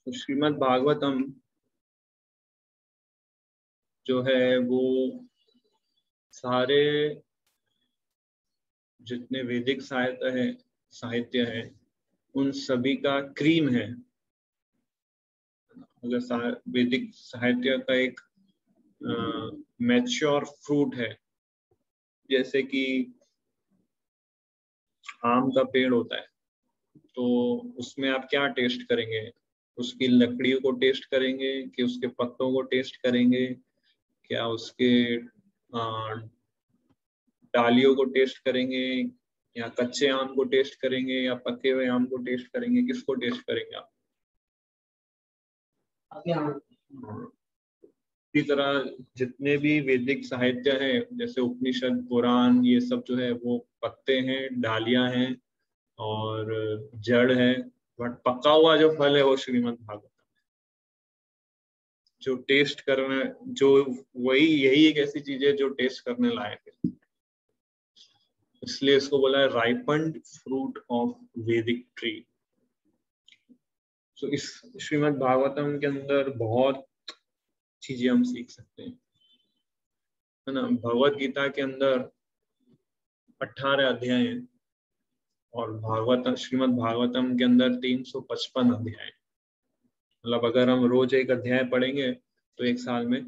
तो श्रीमद् भागवतम जो है वो सारे जितने वैदिक साहित्य है उन सभी का क्रीम है। अगर वैदिक साहित्य का एक मैच्योर फ्रूट है, जैसे कि आम का पेड़ होता है, तो उसमें आप क्या टेस्ट करेंगे? उसकी लकड़ियों को टेस्ट करेंगे कि उसके पत्तों को टेस्ट करेंगे? क्या उसके डालियों को टेस्ट करेंगे, या कच्चे आम को टेस्ट करेंगे, या पके हुए आम को टेस्ट करेंगे? किसको टेस्ट करेंगे आप? इसी तरह जितने भी वैदिक साहित्य है, जैसे उपनिषद, पुराण, ये सब जो है वो पत्ते हैं, डालियां हैं और जड़ है, बट पका हुआ जो फल है वो श्रीमद् भागवत। जो टेस्ट करने, जो यही एक ऐसी चीज है जो टेस्ट करने लायक है, इसलिए इसको बोला है राइपन्ड फ्रूट ऑफ वैदिक ट्री। तो इस श्रीमद् भागवतम के अंदर बहुत चीजें हम सीख सकते हैं, है ना। भगवत गीता के अंदर 18 अध्याय हैं और श्रीमद् भागवतम के अंदर 355 अध्याय। मतलब अगर हम रोज एक अध्याय पढ़ेंगे तो एक साल में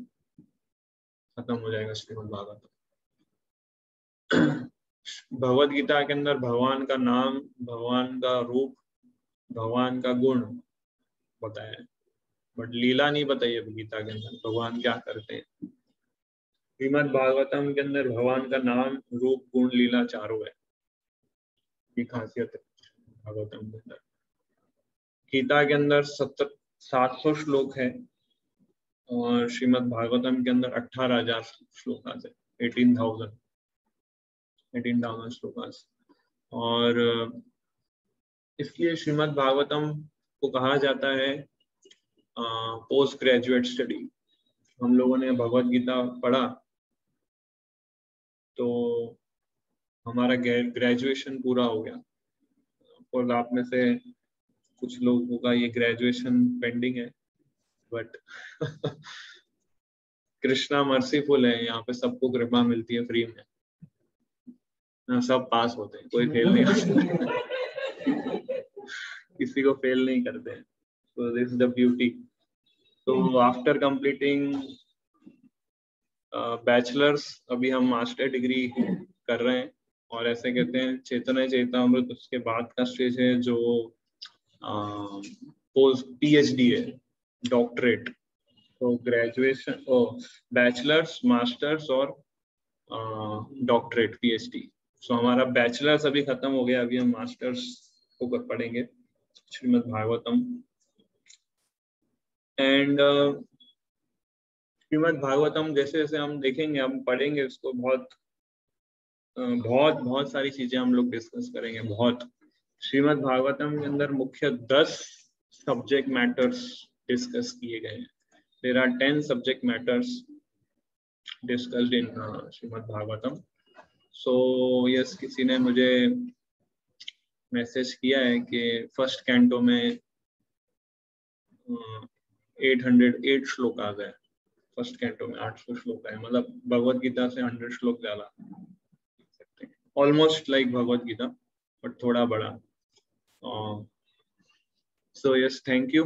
खत्म हो जाएगा श्रीमद् भागवतम। भगवत गीता के अंदर भगवान का नाम, भगवान का रूप, भगवान का गुण बताया है, बट लीला नहीं बताई है गीता के अंदर भगवान क्या करते हैं। श्रीमद् भागवतम के अंदर भगवान का नाम, रूप, गुण, लीला चारों है, की खासियत है भागवतम के अंदर। गीता के अंदर 700 श्लोक है और श्रीमद् भागवतम के अंदर 18,000 श्लोक है, 18,000 श्लोक। और इसलिए श्रीमद् भागवतम को कहा जाता है पोस्ट ग्रेजुएट स्टडी। हम लोगों ने भगवत गीता पढ़ा तो हमारा ग्रेजुएशन पूरा हो गया, और आप में से कुछ लोगों का ये ग्रेजुएशन पेंडिंग है, बट कृष्णा मर्सीफुल है, यहाँ पे सबको कृपा मिलती है फ्री में। सब पास होते हैं, कोई फेल नहीं होता, किसी को फेल नहीं करते हैं। So this is the beauty. तो आफ्टर कंप्लीटिंग बैचलर्स अभी हम मास्टर डिग्री कर रहे हैं, और ऐसे कहते हैं चेतना चेतामृत उसके बाद का स्टेज है जो पोस्ट पीएचडी है, डॉक्टरेट। तो ग्रेजुएशन, बैचलर्स, मास्टर्स और डॉक्टरेट, पीएचडी। सो हमारा बैचलर्स अभी खत्म हो गया, अभी हम मास्टर्स को पढ़ेंगे श्रीमद् भागवतम। एंड श्रीमद् भागवतम जैसे जैसे हम देखेंगे, हम पढ़ेंगे उसको, बहुत सारी चीजें हम लोग डिस्कस करेंगे। बहुत श्रीमद् भागवतम के अंदर मुख्य 10 सब्जेक्ट मैटर्स डिस्कस किए गए हैं। There are 10 subject matters discussed in Shrimad Bhagavatam. So yes, किसी ने मुझे मैसेज किया है कि फर्स्ट कैंटो में 808 श्लोक आ गए। फर्स्ट कैंटो में 800 श्लोक है, मतलब भगवत गीता से 100 श्लोक ज्यादा, almost like Bhagavad Gita but थोड़ा बड़ा। So yes, thank you.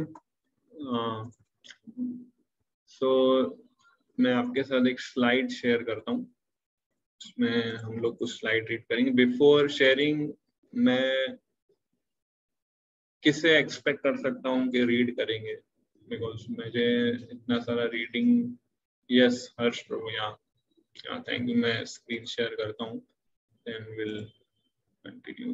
So मैं आपके साथ एक स्लाइड शेयर करता हूँ, उसमें हम लोग कुछ स्लाइड रीड करेंगे। बिफोर शेयरिंग, मैं किसे एक्सपेक्ट कर सकता हूँ कि रीड करेंगे, बिकॉज मुझे इतना सारा रीडिंग। यस हर्ष प्रभु, यहाँ थैंक यू। मैं स्क्रीन शेयर करता हूँ, देन विल कंटिन्यू।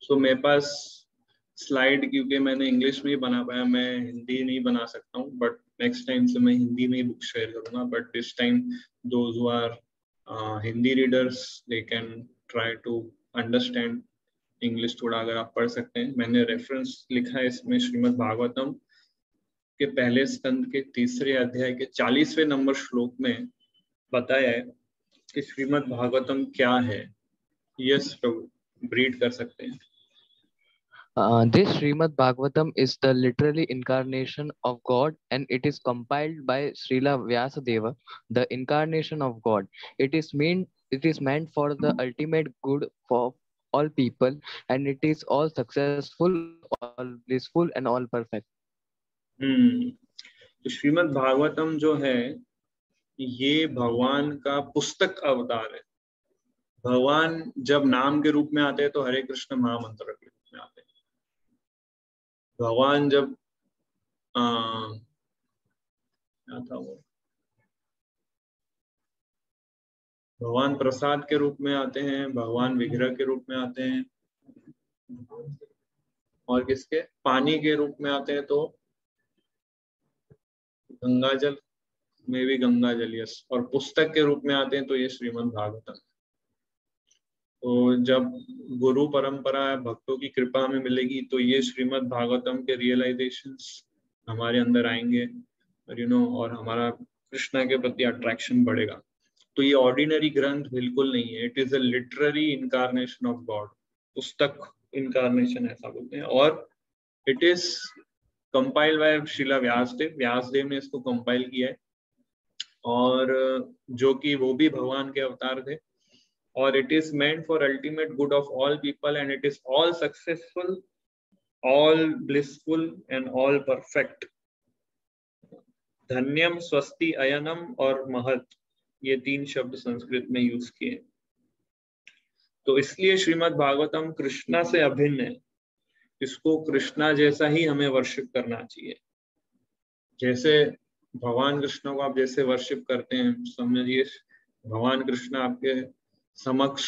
सो मेरे पास स्लाइड, क्योंकि मैंने इंग्लिश में ही बना पाया, मैं हिंदी नहीं बना सकता हूँ, बट नेक्स्ट टाइम से मैं हिंदी में ही बुक शेयर करूंगा। But this time those who are Hindi readers, they can try to understand English थोड़ा, अगर आप पढ़ सकते हैं। मैंने रेफरेंस लिखा है इसमें, श्रीमद् भागवतम के पहले स्कंद के 3 अध्याय के 40वें नंबर श्लोक में बताया है कि श्रीमद् भागवतम क्या है। यस प्रभु, रीड कर सकते हैं। This Srimad Bhagavatam is the literally incarnation of God, and it is compiled by Srila Vyasadeva, the incarnation of God. It is meant for the ultimate good for all people, and it is all successful, all blissful, and all perfect. तो श्रीमद् भागवतम जो है ये भगवान का पुस्तक अवतार है। भगवान जब नाम के रूप में आते हैं तो हरे कृष्ण महामंत्र के रूप में आते हैं। भगवान जब क्या था वो, भगवान प्रसाद के रूप में आते हैं, भगवान विग्रह के रूप में आते हैं, और किसके पानी के रूप में आते हैं तो गंगा जल में भी गंगा जल, यस, और पुस्तक के रूप में आते हैं तो ये श्रीमद् भागवतम। तो जब गुरु परंपरा भक्तों की कृपा हमें मिलेगी तो ये श्रीमद् भागवतम के रियलाइजेशंस हमारे अंदर आएंगे और और हमारा कृष्णा के प्रति अट्रैक्शन बढ़ेगा। तो ये ऑर्डिनरी ग्रंथ बिल्कुल नहीं है, it is a literary incarnation of God. पुस्तक इनकारनेशन ऐसा बोलते हैं, और it is compile by Srila Vyasadeva. Vyasadeva ने इसको कंपाइल किया है, और जो कि वो भी भगवान के अवतार थे, और it is meant for ultimate good of all people, and it is all successful, all blissful and all perfect. धन्यम, स्वस्ति, अयनम और महत, ये 3 शब्द संस्कृत में यूज किए। तो इसलिए श्रीमद् भागवतम कृष्णा से अभिन्न है। इसको कृष्णा जैसा ही हमें वर्शिप करना चाहिए। जैसे भगवान कृष्ण को आप जैसे वर्शिप करते हैं, समझिए भगवान कृष्ण आपके समक्ष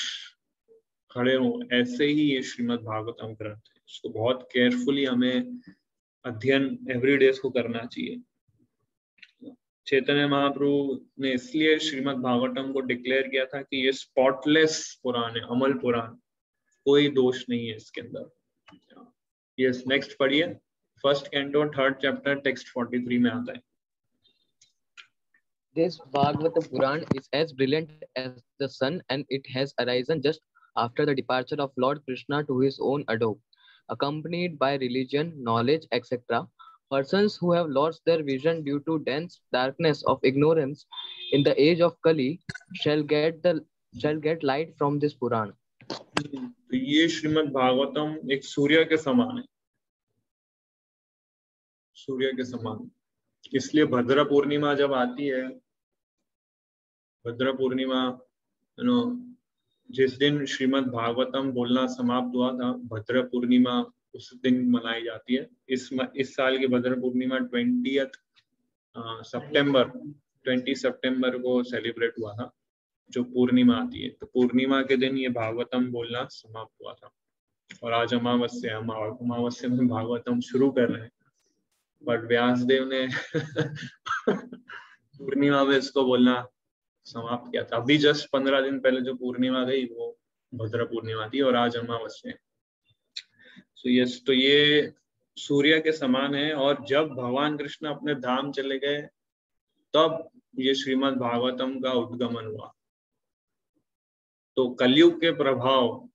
खड़े हो, ऐसे ही ये श्रीमद् भागवतम ग्रंथ है। इसको बहुत केयरफुली हमें अध्ययन एवरीडे को करना चाहिए। चैतन्य महाप्रभु ने इसलिए श्रीमद् भागवतम को डिक्लेयर किया था कि ये स्पॉटलेस पुराण है, अमल पुराण, कोई दोष नहीं है इसके अंदर। यस, नेक्स्ट पढ़िए। First canto 3rd chapter text 43 में आता है। This Bhagavata Puran is as brilliant as the sun, and it has arisen just after the departure of Lord Krishna to his own abode, accompanied by religion, knowledge, etc. Persons who have lost their vision due to dense darkness of ignorance in the age of Kali shall get light from this Puran. तो ये श्रीमद् भागवतम एक सूर्य के समान है, सूर्य के समान। इसलिए भद्र पूर्णिमा जब आती है, भद्र पूर्णिमा जिस दिन श्रीमद् भागवतम बोलना समाप्त हुआ था, भद्र पूर्णिमा उस दिन मनाई जाती है। इस साल की भद्र पूर्णिमा 20 सितंबर को सेलिब्रेट हुआ था, जो पूर्णिमा आती है। तो पूर्णिमा के दिन ये भागवतम बोलना समाप्त हुआ था, और आज अमावस्या, अमावस्या में भागवतम शुरू कर रहे हैं, बट व्यासदेव ने पूर्णिमा में इसको बोलना समाप्त किया था। अभी जस्ट 15 दिन पहले जो पूर्णिमा गई वो भद्र पूर्णिमा थी, और आज अमावस्या। तो ये सूर्य के समान है, और जब भगवान कृष्ण अपने धाम चले गए तब ये श्रीमद् भागवतम का उद्गमन हुआ। तो कलयुग के प्रभाव,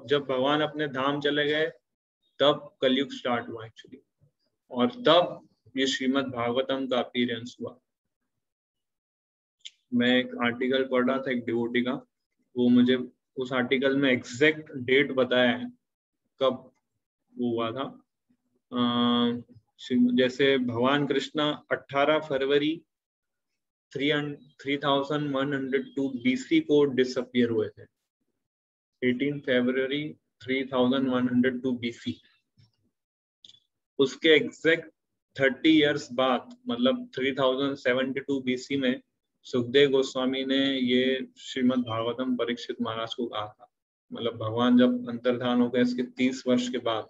जब भगवान अपने धाम चले गए तब कलयुग स्टार्ट हुआ एक्चुअली, और तब ये श्रीमद् भागवतम का अपीयरेंस हुआ। मैं एक आर्टिकल पढ़ रहा था एक डिवोटी का, वो मुझे उस आर्टिकल में एग्जैक्ट डेट बताया है कब वो हुआ था। जैसे भगवान कृष्ण 18 फरवरी 3102 BC को डिसअपियर हुए थे। 18 फरवरी 3102 BC। उसके एग्जैक्ट 30 इयर्स बाद, मतलब 3072 BC में सुखदेव गोस्वामी ने ये श्रीमद् भागवतम परीक्षित महाराज को कहा था। मतलब भगवान जब अंतर्धान हो गए इसके 30 वर्ष के बाद,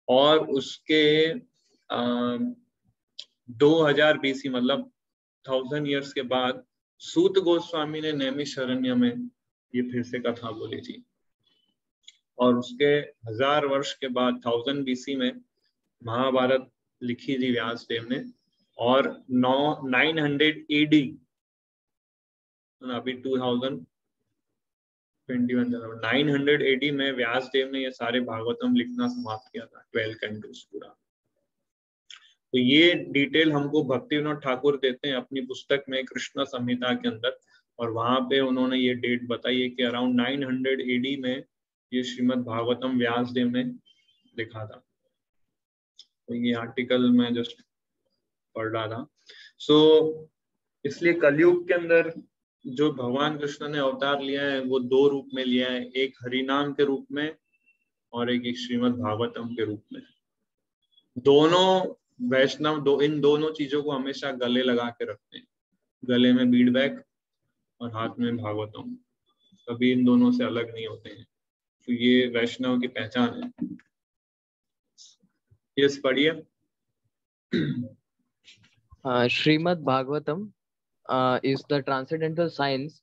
और उसके 2000 BC मतलब 1000 इयर्स के बाद सूत गोस्वामी ने नैमिषारण्य में ये फिर से कथा बोली थी। और उसके 1000 वर्ष के बाद 1000 BC में महाभारत लिखी थी व्यास देव ने, और 900 AD, अभी 2021 900 AD में व्यास देव ने ये सारे भागवतम लिखना समाप्त किया था, 12 कैंटोस पूरा। तो ये डिटेल हमको भक्ति विनोद ठाकुर देते हैं अपनी पुस्तक में कृष्ण संहिता के अंदर, और वहां पे उन्होंने ये डेट बताई है कि अराउंड 900 AD में ये श्रीमद् भागवतम व्यास देव ने लिखा था। तो ये आर्टिकल मैं जस्ट पढ़ रहा था। इसलिए कलयुग के अंदर जो भगवान कृष्ण ने अवतार लिया है वो 2 रूप में लिया है, एक हरिनाम के रूप में और एक श्रीमद् भागवतम के रूप में। दोनों वैष्णव इन दोनों चीजों को हमेशा गले लगा के रखते हैं, गले में बीड बैग और हाथ में भागवतम, कभी इन दोनों से अलग नहीं होते हैं। तो ये वैष्णव की पहचान है। यस, पढ़िए। Srimad Bhagavatam is the transcendental science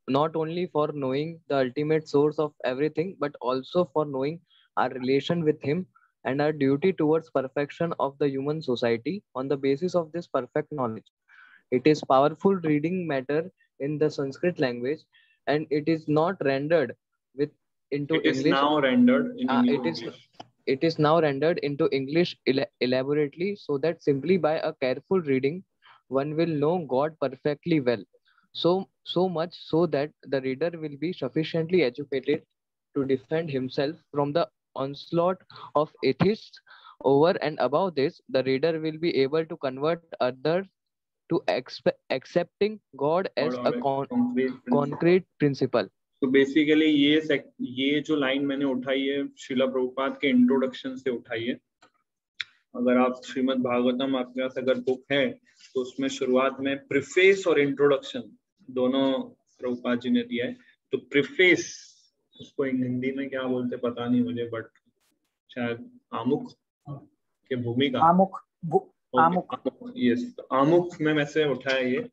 not only for knowing the ultimate source of everything, but also for knowing our relation with Him and our duty towards perfection of the human society on the basis of this perfect knowledge. It is powerful reading matter in the Sanskrit language, and it is not rendered into English. Now rendered in English. It is now rendered into English elaborately, so that simply by a careful reading, one will know God perfectly well. So much so that the reader will be sufficiently educated to defend himself from the onslaught of atheists. Over and above this, the reader will be able to convert others to accepting God as a concrete principle. तो basically ये जो line मैंने उठाई है श्रीला प्रभुपाद के introduction से उठाई है। अगर आप श्रीमद् भागवतम आपके पास अगर बुक है तो उसमें शुरुआत में प्रीफेस और इंट्रोडक्शन दोनों प्रभुपाद जी ने दिया है। तो प्रीफेस उसको हिंदी में क्या बोलते पता नहीं मुझे, बट शायद आमुख के भूमिका, आमुख यस, आमुख में से उठाया ये।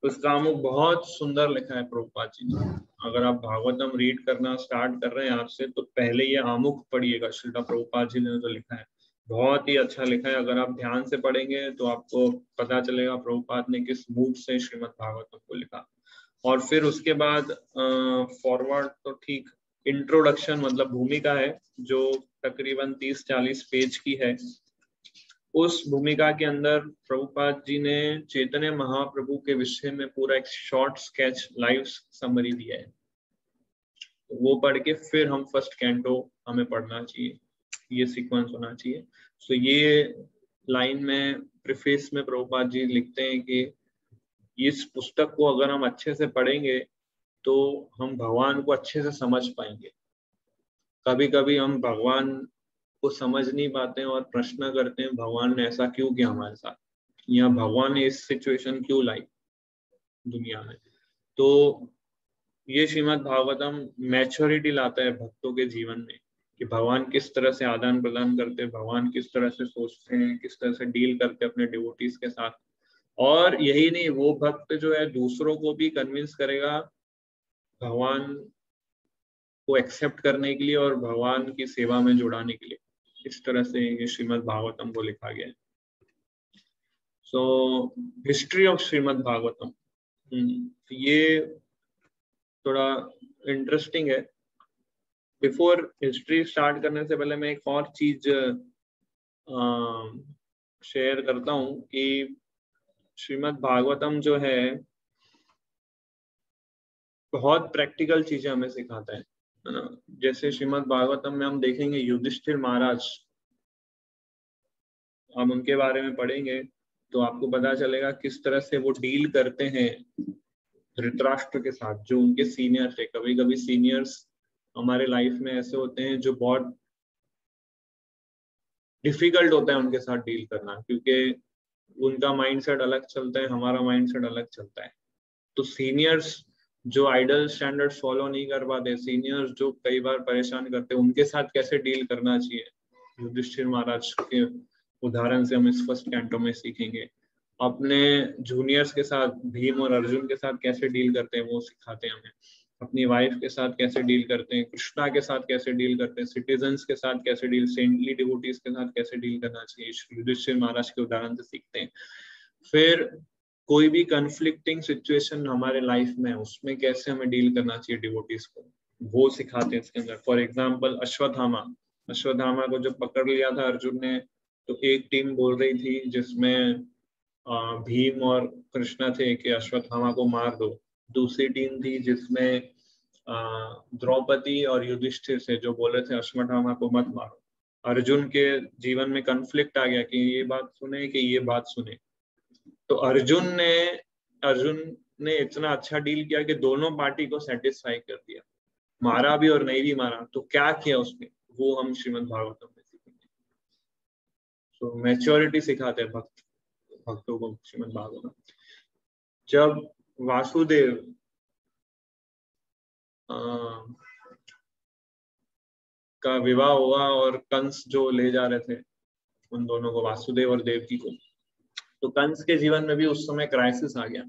उसका आमुख बहुत सुंदर लिखा है प्रभुपाद जी ने। अगर आप भागवतम रीड करना स्टार्ट कर रहे हैं आज से, तो पहले ये आमुख पढ़िएगा, श्रीला प्रभुपाद जी ने जो लिखा है बहुत ही अच्छा लिखा है। अगर आप ध्यान से पढ़ेंगे तो आपको पता चलेगा प्रभुपाद ने किस मूड से श्रीमद् भागवतम को लिखा। और फिर उसके बाद फॉरवर्ड तो ठीक, इंट्रोडक्शन मतलब भूमिका है जो तकरीबन 30-40 पेज की है। उस भूमिका के अंदर प्रभुपाद जी ने चैतन्य महाप्रभु के विषय में पूरा एक शॉर्ट स्केच लाइव समरी दिया है। तो वो पढ़ के फिर हम फर्स्ट कैंटो हमें पढ़ना चाहिए, ये सीक्वेंस होना चाहिए। सो ये लाइन में प्रीफेस में प्रभुपाद जी लिखते हैं कि इस पुस्तक को अगर हम अच्छे से पढ़ेंगे तो हम भगवान को अच्छे से समझ पाएंगे। कभी कभी हम भगवान को समझ नहीं पाते हैं और प्रश्न करते हैं भगवान ने ऐसा क्यों किया हमारे साथ, या भगवान ने इस सिचुएशन क्यों लाई दुनिया में। तो ये श्रीमद् भागवतम मैच्योरिटी लाता है भक्तों के जीवन में कि भगवान किस तरह से आदान प्रदान करते हैं, भगवान किस तरह से सोचते हैं, किस तरह से डील करते हैं अपने डिवोटीज के साथ। और यही नहीं, वो भक्त जो है दूसरों को भी कन्विंस करेगा भगवान को एक्सेप्ट करने के लिए और भगवान की सेवा में जुड़ाने के लिए। इस तरह से ये श्रीमद् भागवतम को लिखा गया है। So history of Shrimad Bhagavatam, ये थोड़ा इंटरेस्टिंग है। बिफोर हिस्ट्री स्टार्ट करने से पहले मैं एक और चीज शेयर करता हूँ कि श्रीमद् भागवतम जो है बहुत प्रैक्टिकल चीजें हमें सिखाता है ना। जैसे श्रीमद् भागवतम में हम देखेंगे युधिष्ठिर महाराज, हम उनके बारे में पढ़ेंगे तो आपको पता चलेगा किस तरह से वो डील करते हैं धृतराष्ट्र के साथ, जो उनके सीनियर थे। कभी कभी सीनियर्स हमारे लाइफ में ऐसे होते हैं जो बहुत डिफिकल्ट होता है उनके साथ डील करना, क्योंकि उनका माइंडसेट अलग चलता है, हमारा माइंडसेट अलग चलता है। तो सीनियर्स जो आइडल स्टैंडर्ड्स फॉलो नहीं कर पाते, सीनियर्स जो कई बार परेशान करते हैं, उनके साथ कैसे डील करना चाहिए, युधिष्ठिर महाराज के उदाहरण से हम इस फर्स्ट कैंटो में सीखेंगे। अपने जूनियर्स के साथ, भीम और अर्जुन के साथ कैसे डील करते हैं वो सिखाते हैं हमें। अपनी वाइफ के साथ कैसे डील करते हैं, कृष्णा के साथ कैसे डील करते हैं, सिटीजन्स के साथ कैसे डील, सेंटली डिवोटीज के साथ कैसे डील करना चाहिए, युधिष्ठिर महाराज के उदाहरण से सीखते हैं। फिर कोई भी कंफ्लिक्टिंग सिचुएशन हमारे लाइफ में है उसमें कैसे हमें डील करना चाहिए डिवोटीज को, वो सिखाते हैं इसके अंदर। फॉर एग्जाम्पल अश्वत्थामा को जब पकड़ लिया था अर्जुन ने, तो एक टीम बोल रही थी जिसमें भीम और कृष्णा थे कि अश्वत्थामा को मार दो, दूसरी टीम थी जिसमें द्रौपदी और युधिष्ठिर से जो बोले थे अश्वत्थामा को मत मारो। अर्जुन के जीवन में कन्फ्लिक्ट आ गया कि ये बात सुने कि ये बात सुने, तो अर्जुन ने इतना अच्छा डील किया कि दोनों पार्टी को सेटिस्फाई कर दिया, मारा भी और नहीं भी मारा। तो क्या किया उसने, वो हम श्रीमद् भागवतम में सीखेंगे। तो मैच्योरिटी सिखाते हैं भक्तों को श्रीमद् भागवतम। जब वासुदेव का विवाह हुआ और कंस जो ले जा रहे थे उन दोनों को, वासुदेव और देवकी को, तो कंस के जीवन में भी उस समय क्राइसिस आ गया,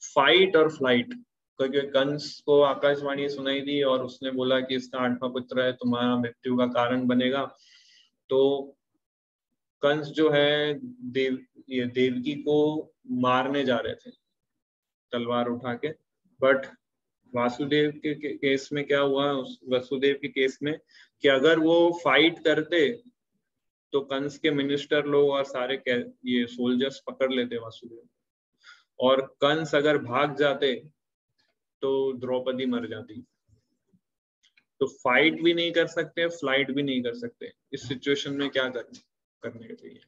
फाइट और फ्लाइट। क्योंकि कंस को आकाशवाणी सुनाई दी और उसने बोला कि इसका 8वां पुत्र है, तुम्हारा मृत्यु का कारण बनेगा। तो कंस जो है देवकी को मारने जा रहे थे तलवार उठा के, बट वासुदेव के केस में क्या हुआ, वसुदेव के केस में, कि अगर वो फाइट करते तो कंस के मिनिस्टर लोग और सारे ये सोल्जर्स पकड़ लेते वासुदेव, और कंस अगर भाग जाते तो द्रौपदी मर जाती। तो फाइट भी नहीं कर सकते, फ्लाइट भी नहीं कर सकते। इस सिचुएशन में क्या करने चाहिए।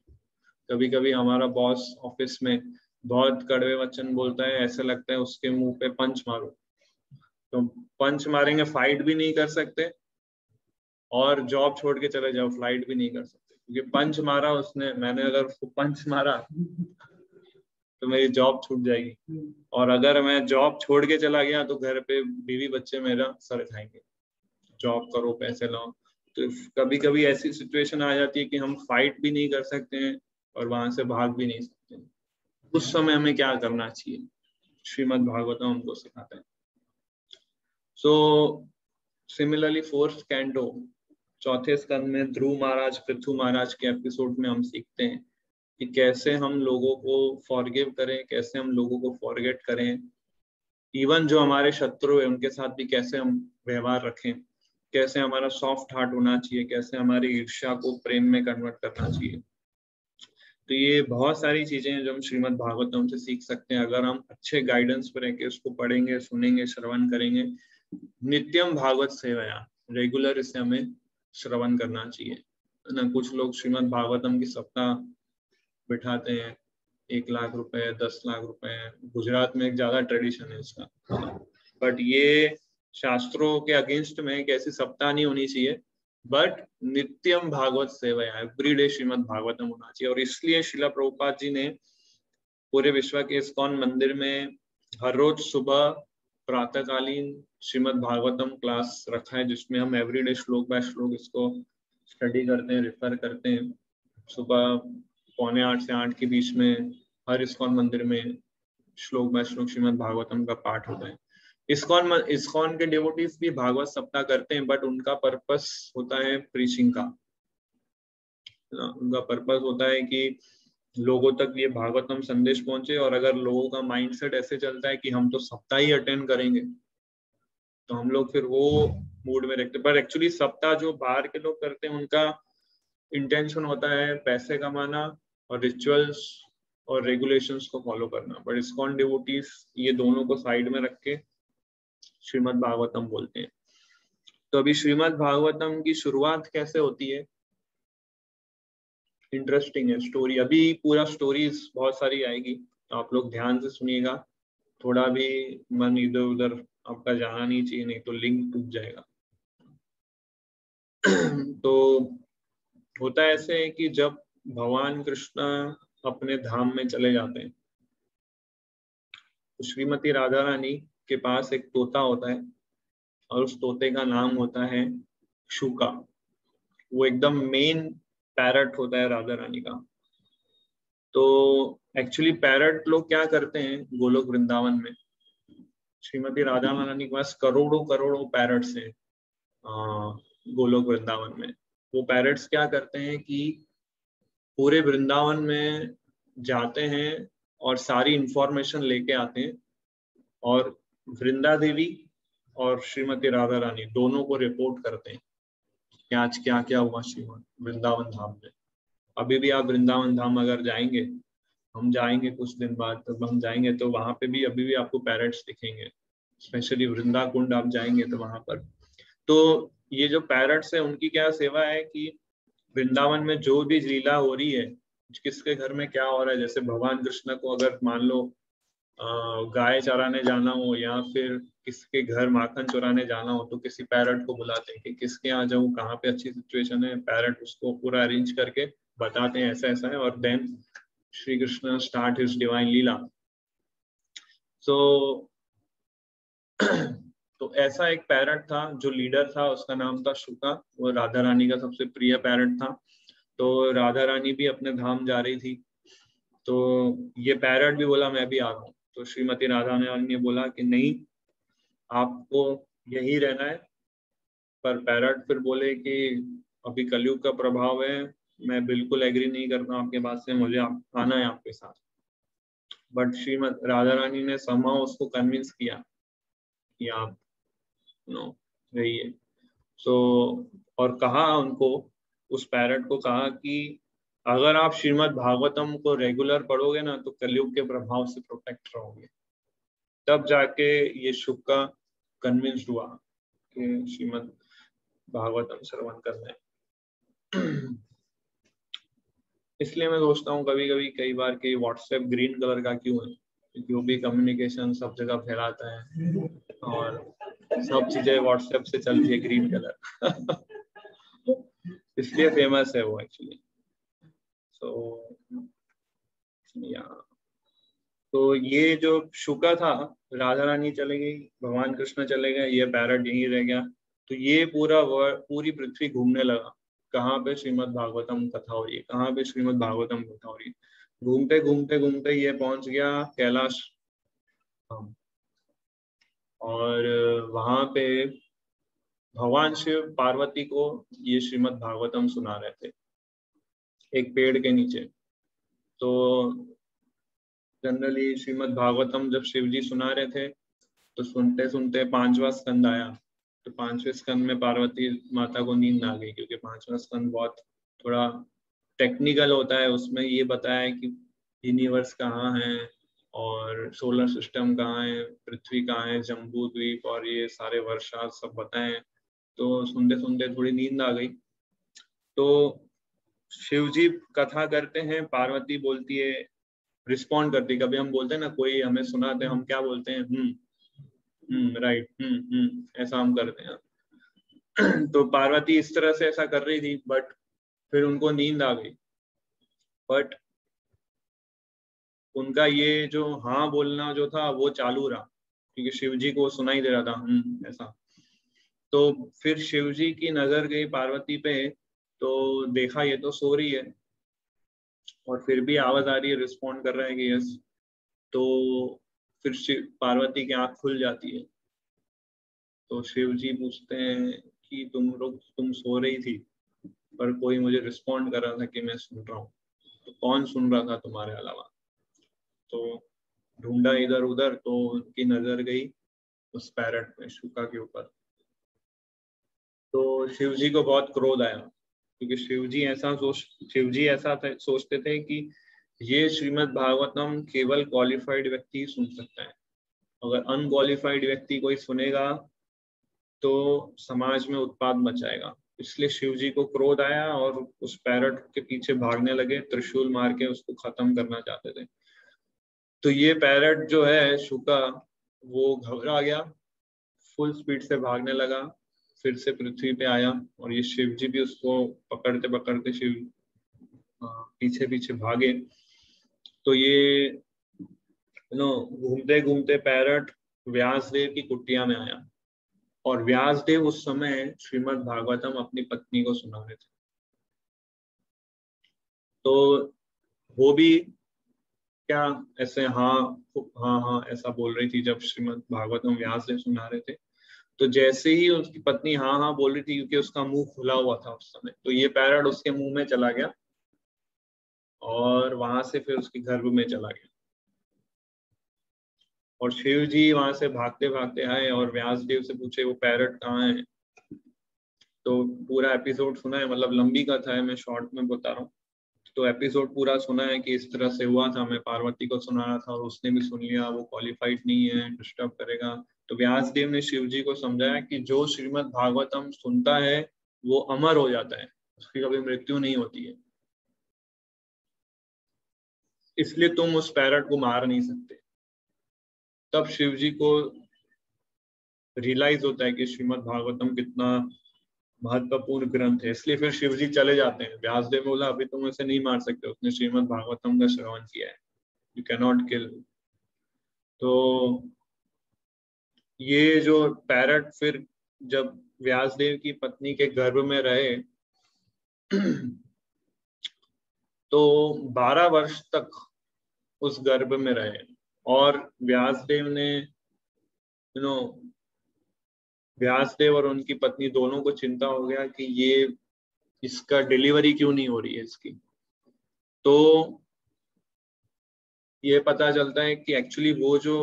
कभी कभी हमारा बॉस ऑफिस में बहुत कड़वे वचन बोलता है, ऐसा लगता है उसके मुंह पे पंच मारो, तो पंच मारेंगे, फाइट भी नहीं कर सकते और जॉब छोड़ के चले जाओ, फ्लाइट भी नहीं कर सकते। क्योंकि पंच मारा उसने, मैंने अगर उसको पंच मारा तो मेरी जॉब छूट जाएगी, और अगर मैं जॉब छोड़ के चला गया तो घर पे बीवी बच्चे मेरा सर खाएंगे, जॉब करो पैसे लाओ। तो कभी कभी ऐसी सिचुएशन आ जाती है कि हम फाइट भी नहीं कर सकते हैं और वहां से भाग भी नहीं सकते हैं। उस समय हमें क्या करना चाहिए, श्रीमद् भागवतम हमको सिखाता है। सो सिमिलरली 4th कैंटो, चौथे स्कंद में ध्रुव महाराज पृथु महाराज के एपिसोड में हम सीखते हैं कि कैसे हम लोगों को फॉरगिव करें, कैसे हम लोगों को फॉरगेट करें, इवन जो हमारे शत्रु है उनके साथ भी कैसे हम व्यवहार रखें, कैसे हमारा सॉफ्ट हार्ट होना चाहिए, कैसे हमारी ईर्ष्या को प्रेम में कन्वर्ट करना चाहिए। तो ये बहुत सारी चीजें हैं जो हम श्रीमद् भागवतम से सीख सकते हैं अगर हम अच्छे गाइडेंस पर रहकर उसको पढ़ेंगे, सुनेंगे, श्रवण करेंगे। नित्यम भागवत सेवया, रेगुलर इसे हमें श्रवण करना चाहिए ना। कुछ लोग श्रीमद् भागवतम की सप्ताह बिठाते हैं, 1 लाख रुपए, 10 लाख रुपए, गुजरात में एक ज्यादा ट्रेडिशन है इसका, बट ये शास्त्रों के अगेंस्ट में एक ऐसी सप्ताह नहीं होनी चाहिए। बट नित्यम भागवत सेवा, एवरीडे श्रीमद् भागवतम होना चाहिए। और इसलिए श्रीला प्रभुपाद जी ने पूरे विश्व के इस्कॉन मंदिर में हर रोज सुबह प्रातःकालीन श्रीमद् भागवतम क्लास रखा है, जिसमें हम एवरीडे श्लोक बाय श्लोक इसको स्टडी करते हैं, रिफर करते हैं। सुबह 7:45 से 8 के बीच में हर इस्कॉन मंदिर में श्लोक बाय श्लोक श्रीमद् भागवतम का पाठ होता है। इस्कॉन के डिवोटीज भी भागवत सप्ताह करते हैं, बट उनका पर्पस होता है प्रीचिंग का। उनका पर्पस होता है कि लोगों तक ये भागवतम संदेश पहुंचे। और अगर लोगों का माइंडसेट ऐसे चलता है कि हम तो सप्ताह ही अटेंड करेंगे, तो हम लोग फिर वो मूड में रखते हैं। पर एक्चुअली सप्ताह जो बाहर के लोग करते हैं उनका इंटेंशन होता है पैसे कमाना और रिचुअल्स और रेगुलेशंस को फॉलो करना। बट इस्कॉन डिवोटीज ये दोनों को साइड में रख के श्रीमद् भागवतम बोलते हैं। तो अभी श्रीमद् भागवतम की शुरुआत कैसे होती है, इंटरेस्टिंग है स्टोरी। अभी पूरा स्टोरीज बहुत सारी आएगी, तो आप लोग ध्यान से सुनिएगा। थोड़ा भी मन इधर उधर आपका जाना नहीं चाहिए, नहीं तो लिंक टूट जाएगा। तो होता ऐसे है कि जब भगवान कृष्ण अपने धाम में चले जाते हैं तो श्रीमती राधा रानी के पास एक तोता होता है, और उस तोते का नाम होता है शुका। वो एकदम मेन पैरट होता है राधा रानी का। तो एक्चुअली पैरट लोग क्या करते हैं गोलोक वृंदावन में, श्रीमती राधा रानी के पास करोड़ों करोड़ों पैरट्स हैं गोलोक वृंदावन में। वो पैरट्स क्या करते हैं कि पूरे वृंदावन में जाते हैं और सारी इंफॉर्मेशन लेके आते हैं और वृंदा देवी और श्रीमती राधा रानी दोनों को रिपोर्ट करते हैं कि आज क्या क्या हुआ श्रीमद वृंदावन धाम में। अभी भी आप वृंदावन धाम अगर जाएंगे, हम जाएंगे कुछ दिन बाद, तब हम जाएंगे तो वहां पे भी अभी भी आपको पैरट्स दिखेंगे। स्पेशली वृंदा कुंड आप जाएंगे तो वहां पर, तो ये जो पैरट्स है उनकी क्या सेवा है कि वृंदावन में जो भी लीला हो रही है, किसके घर में क्या हो रहा है, जैसे भगवान कृष्ण को अगर मान लो गाय चराने जाना हो या फिर किसके घर माखन चुराने जाना हो, तो किसी पैरट को बुलाते हैं कि किसके यहाँ जाऊँ, कहाँ पे अच्छी सिचुएशन है। पैरट उसको पूरा अरेंज करके बताते हैं ऐसा ऐसा है, और then Shri Krishna start his divine lila. So तो ऐसा एक पैरट था जो लीडर था, उसका नाम था शुका। वो राधा रानी का सबसे प्रिय पैरट था। तो राधा रानी भी अपने धाम जा रही थी, तो ये पैरट भी बोला मैं भी आ रहा हूँ। तो श्रीमती राधा रानी ने बोला कि नहीं, आपको यही रहना है। पर पैरट फिर बोले कि अभी कलयुग का प्रभाव है, मैं बिल्कुल एग्री नहीं करता आपके बात से, मुझे आना है आपके साथ। बट श्रीमती राधा रानी ने somehow उसको कन्विंस किया कि आप रहिए। सो और कहा उनको, उस पैरट को कहा कि अगर आप श्रीमद् भागवतम को रेगुलर पढ़ोगे ना तो कलयुग के प्रभाव से प्रोटेक्ट रहोगे। तब जाके ये शुका कन्विंस हुआ कि श्रीमद् भागवतम श्रवण करना है। इसलिए मैं सोचता हूँ कभी कभी कई बार कि व्हाट्सएप ग्रीन कलर का क्यों है, क्योंकि वो भी कम्युनिकेशन सब जगह फैलाता है और सब चीजें व्हाट्सएप से चलती है ग्रीन कलर। इसलिए फेमस है वो एक्चुअली। सो तो ये जो शुका था, राधा रानी चले गई, भगवान कृष्ण चले गए, ये पैरट यहीं रह गया। तो ये पूरी पृथ्वी घूमने लगा, कहाँ पे श्रीमद् भागवतम कथा हो रही है, कहाँ पे श्रीमद् भागवतम कथा हो रही है। घूमते घूमते घूमते ये पहुंच गया कैलाश धाम, और वहां पे भगवान शिव पार्वती को ये श्रीमद् भागवतम सुना रहे थे एक पेड़ के नीचे। तो जनरली श्रीमद् भागवतम जब शिव जी सुना रहे थे तो सुनते सुनते 5वां स्कंद आया। तो 5वें स्कंद में पार्वती माता को नींद आ गई, क्योंकि 5वां स्कंद बहुत थोड़ा टेक्निकल होता है। उसमें ये बताया है कि यूनिवर्स कहाँ है और सोलर सिस्टम कहाँ है, पृथ्वी कहाँ है, जम्बू द्वीप और ये सारे वर्षा सब बताए। तो सुनते सुनते थोड़ी नींद आ गई। तो शिव जी कथा करते हैं, पार्वती बोलती है, रिस्पॉन्ड करती है। कभी हम बोलते हैं ना, कोई हमें सुनाते हैं, हम क्या बोलते हैं, राइट, ऐसा हम करते हैं। तो पार्वती इस तरह से ऐसा कर रही थी, बट फिर उनको नींद आ गई। बट उनका ये जो हाँ बोलना जो था वो चालू रहा, क्योंकि शिव जी को सुनाई दे रहा था ऐसा। तो फिर शिव जी की नजर गई पार्वती पे, तो देखा ये तो सो रही है और फिर भी आवाज आ रही है, रिस्पॉन्ड कर रहा है कि यस। तो फिर पार्वती की आंख खुल जाती है। तो शिव जी पूछते हैं कि तुम सो रही थी, पर कोई मुझे रिस्पॉन्ड कर रहा था कि मैं सुन रहा हूँ, तो कौन सुन रहा था तुम्हारे अलावा। तो ढूंढा इधर उधर, तो उनकी नजर गई उस पैरट में, शुका के ऊपर। तो शिव जी को बहुत क्रोध आया, क्योंकि शिव जी ऐसा सोचते थे कि ये श्रीमद् भागवतम केवल क्वालिफाइड व्यक्ति ही सुन सकता है। अगर अनक्वालिफाइड व्यक्ति कोई सुनेगा तो समाज में उत्पात मचाएगा। इसलिए शिव जी को क्रोध आया और उस पैरट के पीछे भागने लगे, त्रिशूल मार के उसको खत्म करना चाहते थे। तो ये पैरट जो है शुका, वो घबरा गया, फुल स्पीड से भागने लगा, फिर से पृथ्वी पे आया, और ये शिव जी भी उसको पकड़ते पकड़ते पीछे पीछे भागे। तो ये घूमते घूमते पैरट व्यासदेव की कुटिया में आया, और व्यासदेव उस समय श्रीमद् भागवतम अपनी पत्नी को सुना रहे थे। तो वो भी क्या ऐसे हाँ हाँ हाँ ऐसा बोल रही थी जब श्रीमद् भागवतम व्यास देव सुना रहे थे। तो जैसे ही उसकी पत्नी हाँ हाँ बोल रही थी, क्योंकि उसका मुंह खुला हुआ था उस समय, तो ये पैरट उसके मुंह में चला गया और वहां से फिर उसके गर्भ में चला गया। और शिव जी वहां से भागते भागते आए और व्यासदेव से पूछे वो पैरट कहाँ है। तो पूरा एपिसोड सुना है, मतलब लंबी कथा है, मैं शॉर्ट में बता रहा हूँ। तो एपिसोड पूरा सुना है कि इस तरह से हुआ था, मैं पार्वती को सुना रहा था और उसने भी सुन लिया, वो क्वालिफाइड नहीं है, डिस्टर्ब करेगा। तो व्यासदेव ने शिव जी को समझाया कि जो श्रीमद् भागवतम सुनता है वो अमर हो जाता है, उसकी कभी मृत्यु नहीं होती है, इसलिए तुम उस पैरट को मार नहीं सकते। तब शिव जी को रियलाइज होता है कि श्रीमद् भागवतम कितना महत्वपूर्ण ग्रंथ है, इसलिए फिर शिव जी चले जाते हैं। व्यासदेव बोला अभी तुम इसे नहीं मार सकते, उसने श्रीमद् भागवतम का श्रवण किया है, यू कैन नॉट किल। तो ये जो पैरट फिर जब व्यासदेव की पत्नी के गर्भ में रहे तो 12 वर्ष तक उस गर्भ में रहे। और व्यासदेव ने व्यासदेव और उनकी पत्नी दोनों को चिंता हो गया कि ये इसका डिलीवरी क्यों नहीं हो रही है इसकी। तो ये पता चलता है कि एक्चुअली वो जो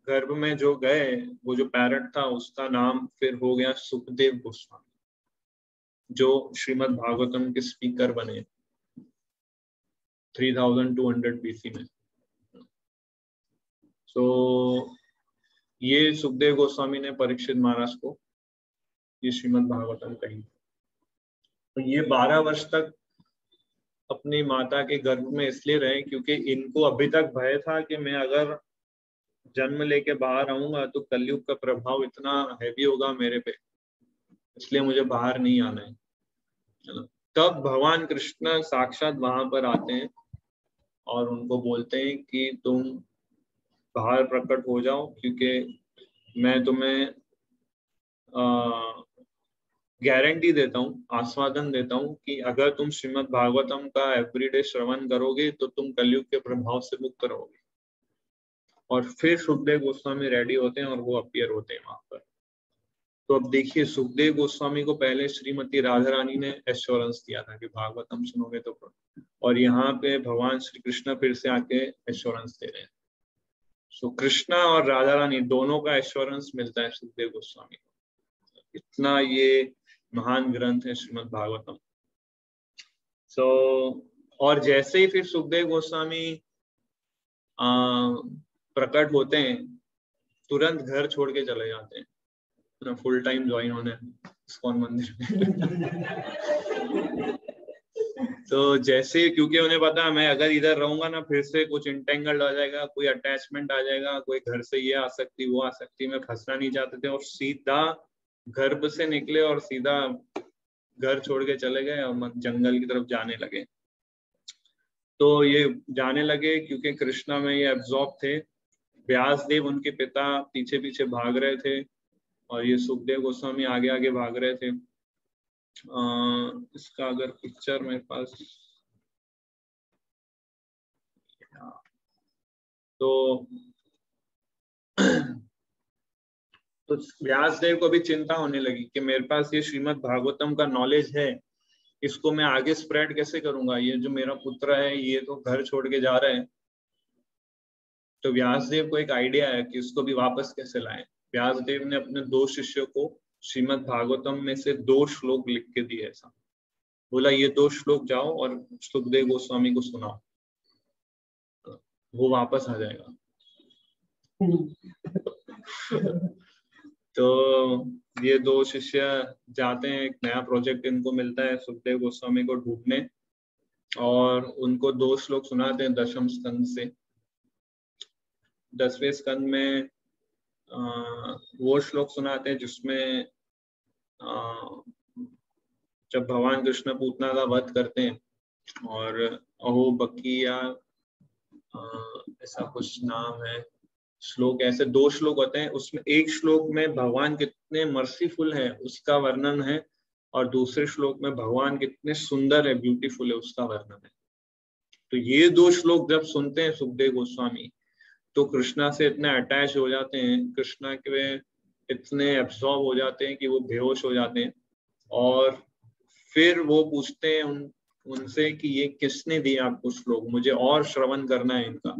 गर्भ में जो गए, वो जो पैरट था उसका नाम फिर हो गया सुखदेव गोस्वामी, जो श्रीमद् भागवतम के स्पीकर बने 3200 BC में। तो ये सुखदेव गोस्वामी ने परीक्षित महाराज को ये श्रीमद् भागवतम कही। तो ये 12 वर्ष तक अपनी माता के गर्भ में इसलिए रहे क्योंकि इनको अभी तक भय था कि मैं अगर जन्म लेके बाहर आऊंगा तो कलयुग का प्रभाव इतना हैवी होगा मेरे पे, इसलिए मुझे बाहर नहीं आना है ना। तब भगवान कृष्ण साक्षात वहां पर आते हैं और उनको बोलते हैं कि तुम बाहर प्रकट हो जाओ, क्योंकि मैं तुम्हें गारंटी देता हूँ, आस्वादन देता हूँ कि अगर तुम श्रीमद् भागवतम का एवरीडे श्रवण करोगे तो तुम कलयुग के प्रभाव से मुक्त रहोगे। और फिर सुखदेव गोस्वामी रेडी होते हैं और वो अपीयर होते हैं वहां पर। तो अब देखिए, सुखदेव गोस्वामी को पहले श्रीमती राधा रानी ने एश्योरेंस दिया था कि भागवतम सुनोगे तो, और यहाँ पे भगवान श्री कृष्ण फिर से आके एश्योरेंस दे रहे हैं। सो कृष्णा और राधा रानी दोनों का एश्योरेंस मिलता है सुखदेव गोस्वामी को, इतना ये महान ग्रंथ है श्रीमद् भागवतम। सो और जैसे ही फिर सुखदेव गोस्वामी प्रकट होते हैं, तुरंत घर छोड़ के चले जाते हैं, फुल टाइम ज्वाइन होने इस्कॉन मंदिर में। तो जैसे, क्योंकि उन्हें पता है मैं अगर इधर रहूंगा ना फिर से कुछ इंटेंगल्ड आ जाएगा, कोई अटैचमेंट आ जाएगा, कोई घर से ये आ सकती वो आ सकती, मैं फंसना नहीं चाहते थे। और सीधा गर्भ से निकले और सीधा घर छोड़ के चले गए और जंगल की तरफ जाने लगे। तो ये जाने लगे क्योंकि कृष्णा में ये एब्जॉर्ब थे। व्यासदेव उनके पिता पीछे पीछे भाग रहे थे और ये सुखदेव गोस्वामी आगे आगे भाग रहे थे। इसका अगर पिक्चर मेरे पास, तो व्यासदेव को भी चिंता होने लगी कि मेरे पास ये श्रीमद् भागवतम का नॉलेज है, इसको मैं आगे स्प्रेड कैसे करूंगा, ये जो मेरा पुत्र है ये तो घर छोड़ के जा रहा है। तो व्यासदेव को एक आइडिया है कि इसको भी वापस कैसे लाएं। व्यासदेव ने अपने 2 शिष्यों को श्रीमद् भागवतम में से 2 श्लोक लिख के दिए। ऐसा बोला ये 2 श्लोक जाओ और सुखदेव गोस्वामी को सुनाओ, वो वापस आ जाएगा। तो ये 2 शिष्य जाते हैं, एक नया प्रोजेक्ट इनको मिलता है सुखदेव गोस्वामी को ढूंढने, और उनको 2 श्लोक सुनाते हैं 10वें स्कंद से। 10वें स्कंद में वो श्लोक सुनाते हैं जिसमें जब भगवान कृष्ण पूतना का वध करते हैं और अहो बकिया ऐसा कुछ नाम है श्लोक, ऐसे 2 श्लोक होते हैं। उसमें एक श्लोक में भगवान कितने मर्सीफुल है उसका वर्णन है, और दूसरे श्लोक में भगवान कितने सुंदर है, ब्यूटीफुल है, उसका वर्णन है। तो ये 2 श्लोक जब सुनते हैं सुखदेव गोस्वामी तो कृष्णा से इतने अटैच हो जाते हैं, कृष्णा के इतने एब्सॉर्ब हो जाते हैं कि वो बेहोश हो जाते हैं। और फिर वो पूछते हैं उनसे कि ये किसने दिया आपको श्लोक, मुझे और श्रवण करना है इनका।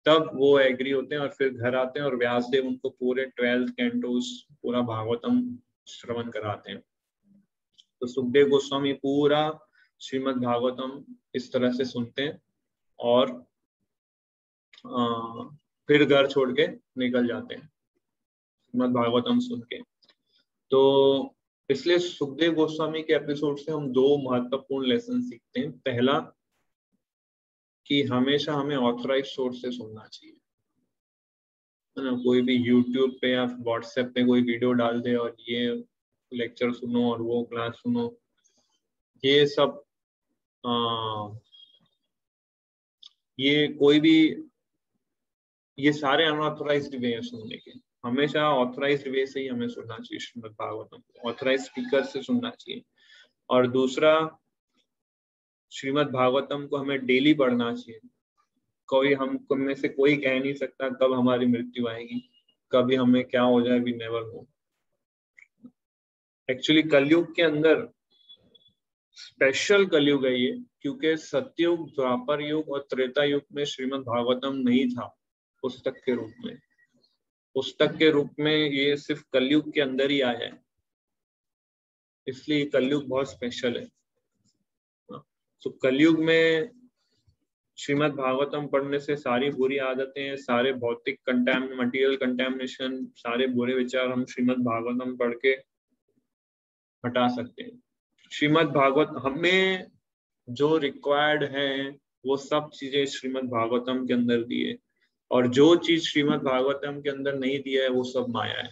तब वो एग्री होते हैं और फिर घर आते हैं और व्यासदेव उनको पूरे 12 कैंटोस पूरा भागवतम श्रवण कराते हैं। तो सुखदेव गोस्वामी पूरा श्रीमद् भागवतम इस तरह से सुनते हैं और फिर घर छोड़ के निकल जाते हैं श्रीमद् भागवतम सुन के। तो इसलिए सुखदेव गोस्वामी के एपिसोड से हम 2 महत्वपूर्ण लेसन सीखते हैं। पहला कि हमेशा हमें ऑथराइज सोर्स से सुनना चाहिए, है ना। कोई भी यूट्यूब पे या व्हाट्सएप पे कोई वीडियो डाल दे और ये लेक्चर सुनो और वो क्लास सुनो, ये सब ये कोई भी, ये सारे अनऑथराइज्ड वे है सुनने के। हमेशा ऑथराइज्ड वे से ही हमें सुनना चाहिए श्रीमद् भागवतम, ऑथराइज्ड स्पीकर से सुनना चाहिए। और दूसरा, श्रीमद् भागवतम को हमें डेली पढ़ना चाहिए। कोई हम में से कोई कह नहीं सकता कब हमारी मृत्यु आएगी, कभी हमें क्या हो जाए, वी नेवर नो। एक्चुअली कलयुग के अंदर स्पेशल कलयुग है ये, क्योंकि सतयुग, द्वापर युग और त्रेता युग में श्रीमद् भागवतम नहीं था पुस्तक के रूप में। पुस्तक के रूप में ये सिर्फ कलयुग के अंदर ही आया है, इसलिए कलयुग बहुत स्पेशल है। तो कलयुग में श्रीमद् भागवतम पढ़ने से सारी बुरी आदतें, सारे भौतिक मटेरियल कंटेमिनेशन, सारे बुरे विचार हम श्रीमद् भागवतम पढ़ के हटा सकते हैं। श्रीमद् भागवत हमें जो रिक्वायर्ड है वो सब चीजें श्रीमद् भागवतम के अंदर दी है, और जो चीज श्रीमद् भागवतम के अंदर नहीं दिया है वो सब माया है।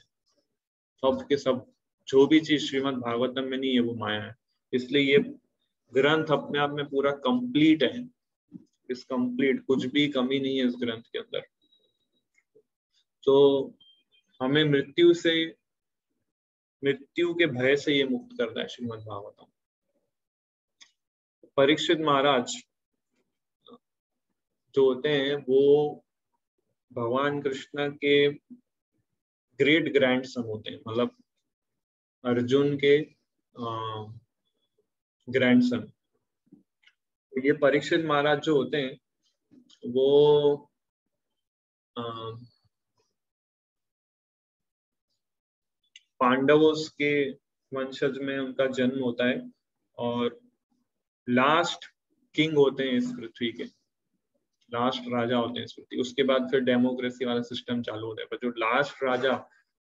सब के सब जो भी चीज श्रीमद् भागवतम में नहीं है वो माया है। इसलिए ये ग्रंथ अपने आप में पूरा कंप्लीट है, इस कंप्लीट, कुछ भी कमी नहीं है इस ग्रंथ के अंदर। तो हमें मृत्यु के भय से ये मुक्त करता है श्रीमद् भागवतम। परीक्षित महाराज जो होते हैं वो भगवान कृष्ण के ग्रेट ग्रैंडसन होते हैं, मतलब अर्जुन के ग्रैंडसन। ये परीक्षित महाराज जो होते हैं वो पांडवों के वंशज में उनका जन्म होता है और लास्ट किंग होते हैं इस पृथ्वी के, लास्ट राजा होते हैं इस पृथ्वी। उसके बाद फिर डेमोक्रेसी वाला सिस्टम चालू होता है, पर जो लास्ट राजा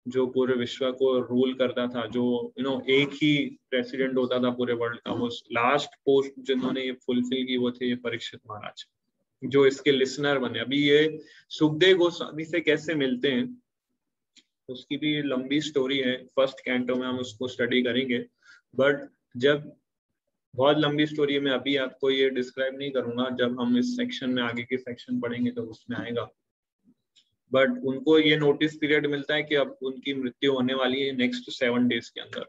जो पूरे विश्व को रूल करता था, जो एक ही प्रेसिडेंट होता था पूरे वर्ल्ड का, वो लास्ट पोस्ट जिन्होंने ये फुलफिल की वो थे ये परीक्षित महाराज, जो इसके लिसनर बने। अभी ये सुखदेव गोस्वामी से कैसे मिलते हैं उसकी भी लंबी स्टोरी है, फर्स्ट कैंटो में हम उसको स्टडी करेंगे। बट जब बहुत लंबी स्टोरी है, मैं अभी आपको ये डिस्क्राइब नहीं करूंगा, जब हम इस सेक्शन में आगे के सेक्शन पढ़ेंगे तो उसमें आएगा। बट उनको ये नोटिस पीरियड मिलता है कि अब उनकी मृत्यु होने वाली है नेक्स्ट 7 डेज के अंदर,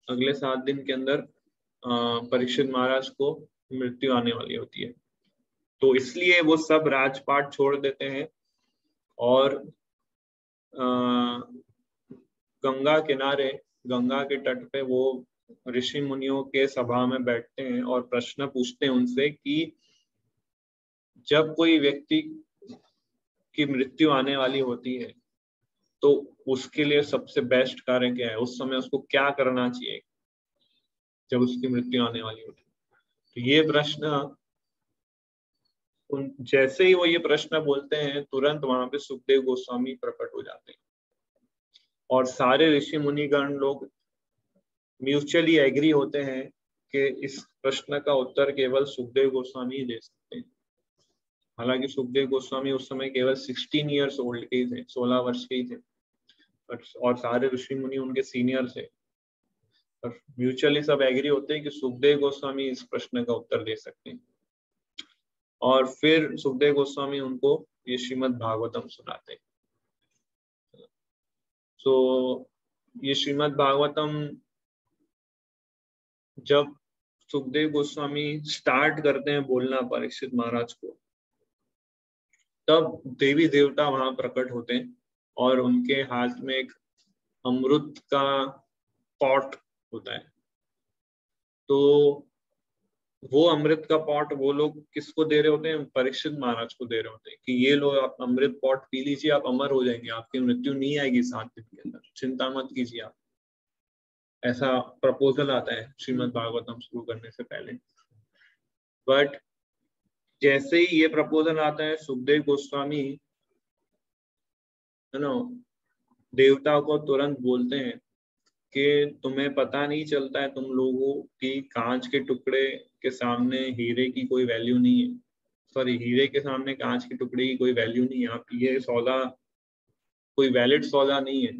अगले 7 दिन के अंदर परीक्षित महाराज को मृत्यु आने वाली होती है। तो इसलिए वो सब राजपाट छोड़ देते हैं और गंगा किनारे, गंगा के तट पे वो ऋषि मुनियों के सभा में बैठते हैं और प्रश्न पूछते हैं उनसे कि जब कोई व्यक्ति की मृत्यु आने वाली होती है तो उसके लिए सबसे बेस्ट कार्य क्या है, उस समय उसको क्या करना चाहिए जब उसकी मृत्यु आने वाली होती है। तो ये प्रश्न, जैसे ही वो ये प्रश्न बोलते हैं तुरंत वहां पे सुखदेव गोस्वामी प्रकट हो जाते हैं और सारे ऋषि मुनिगण लोग म्यूचुअली एग्री होते हैं कि इस प्रश्न का उत्तर केवल सुखदेव गोस्वामी ही दे सकते हैं। हालांकि सुखदेव गोस्वामी उस समय केवल 16 ईयर्स ओल्ड के ही थे, 16 वर्ष के ही थे, और सारे ऋषि मुनि उनके सीनियर थे। और म्यूचुअली सब एग्री होते हैं कि सुखदेव गोस्वामी इस प्रश्न का उत्तर दे सकते हैं। और फिर सुखदेव गोस्वामी उनको ये श्रीमद् भागवतम सुनाते हैं। तो ये श्रीमद् भागवतम जब सुखदेव गोस्वामी स्टार्ट करते हैं बोलना परीक्षित महाराज को, तब देवी देवता वहां प्रकट होते हैं और उनके हाथ में एक अमृत का पॉट होता है। तो वो अमृत का पॉट वो लोग किसको दे रहे होते हैं? परीक्षित महाराज को दे रहे होते हैं कि ये लो, आप अमृत पॉट पी लीजिए, आप अमर हो जाएंगे, आपकी मृत्यु नहीं आएगी 7 दिन के अंदर, चिंता मत कीजिए आप। ऐसा प्रपोजल आता है श्रीमद् भागवतम शुरू करने से पहले। बट जैसे ही ये प्रपोजल आता है, सुखदेव गोस्वामी है ना देवता को तुरंत बोलते हैं कि तुम्हें पता नहीं चलता है, तुम लोगों की कांच के टुकड़े के सामने हीरे की कोई वैल्यू नहीं है। सॉरी, हीरे के सामने कांच के टुकड़े की कोई वैल्यू नहीं है। आप ये सौदा कोई वैलिड सौदा नहीं है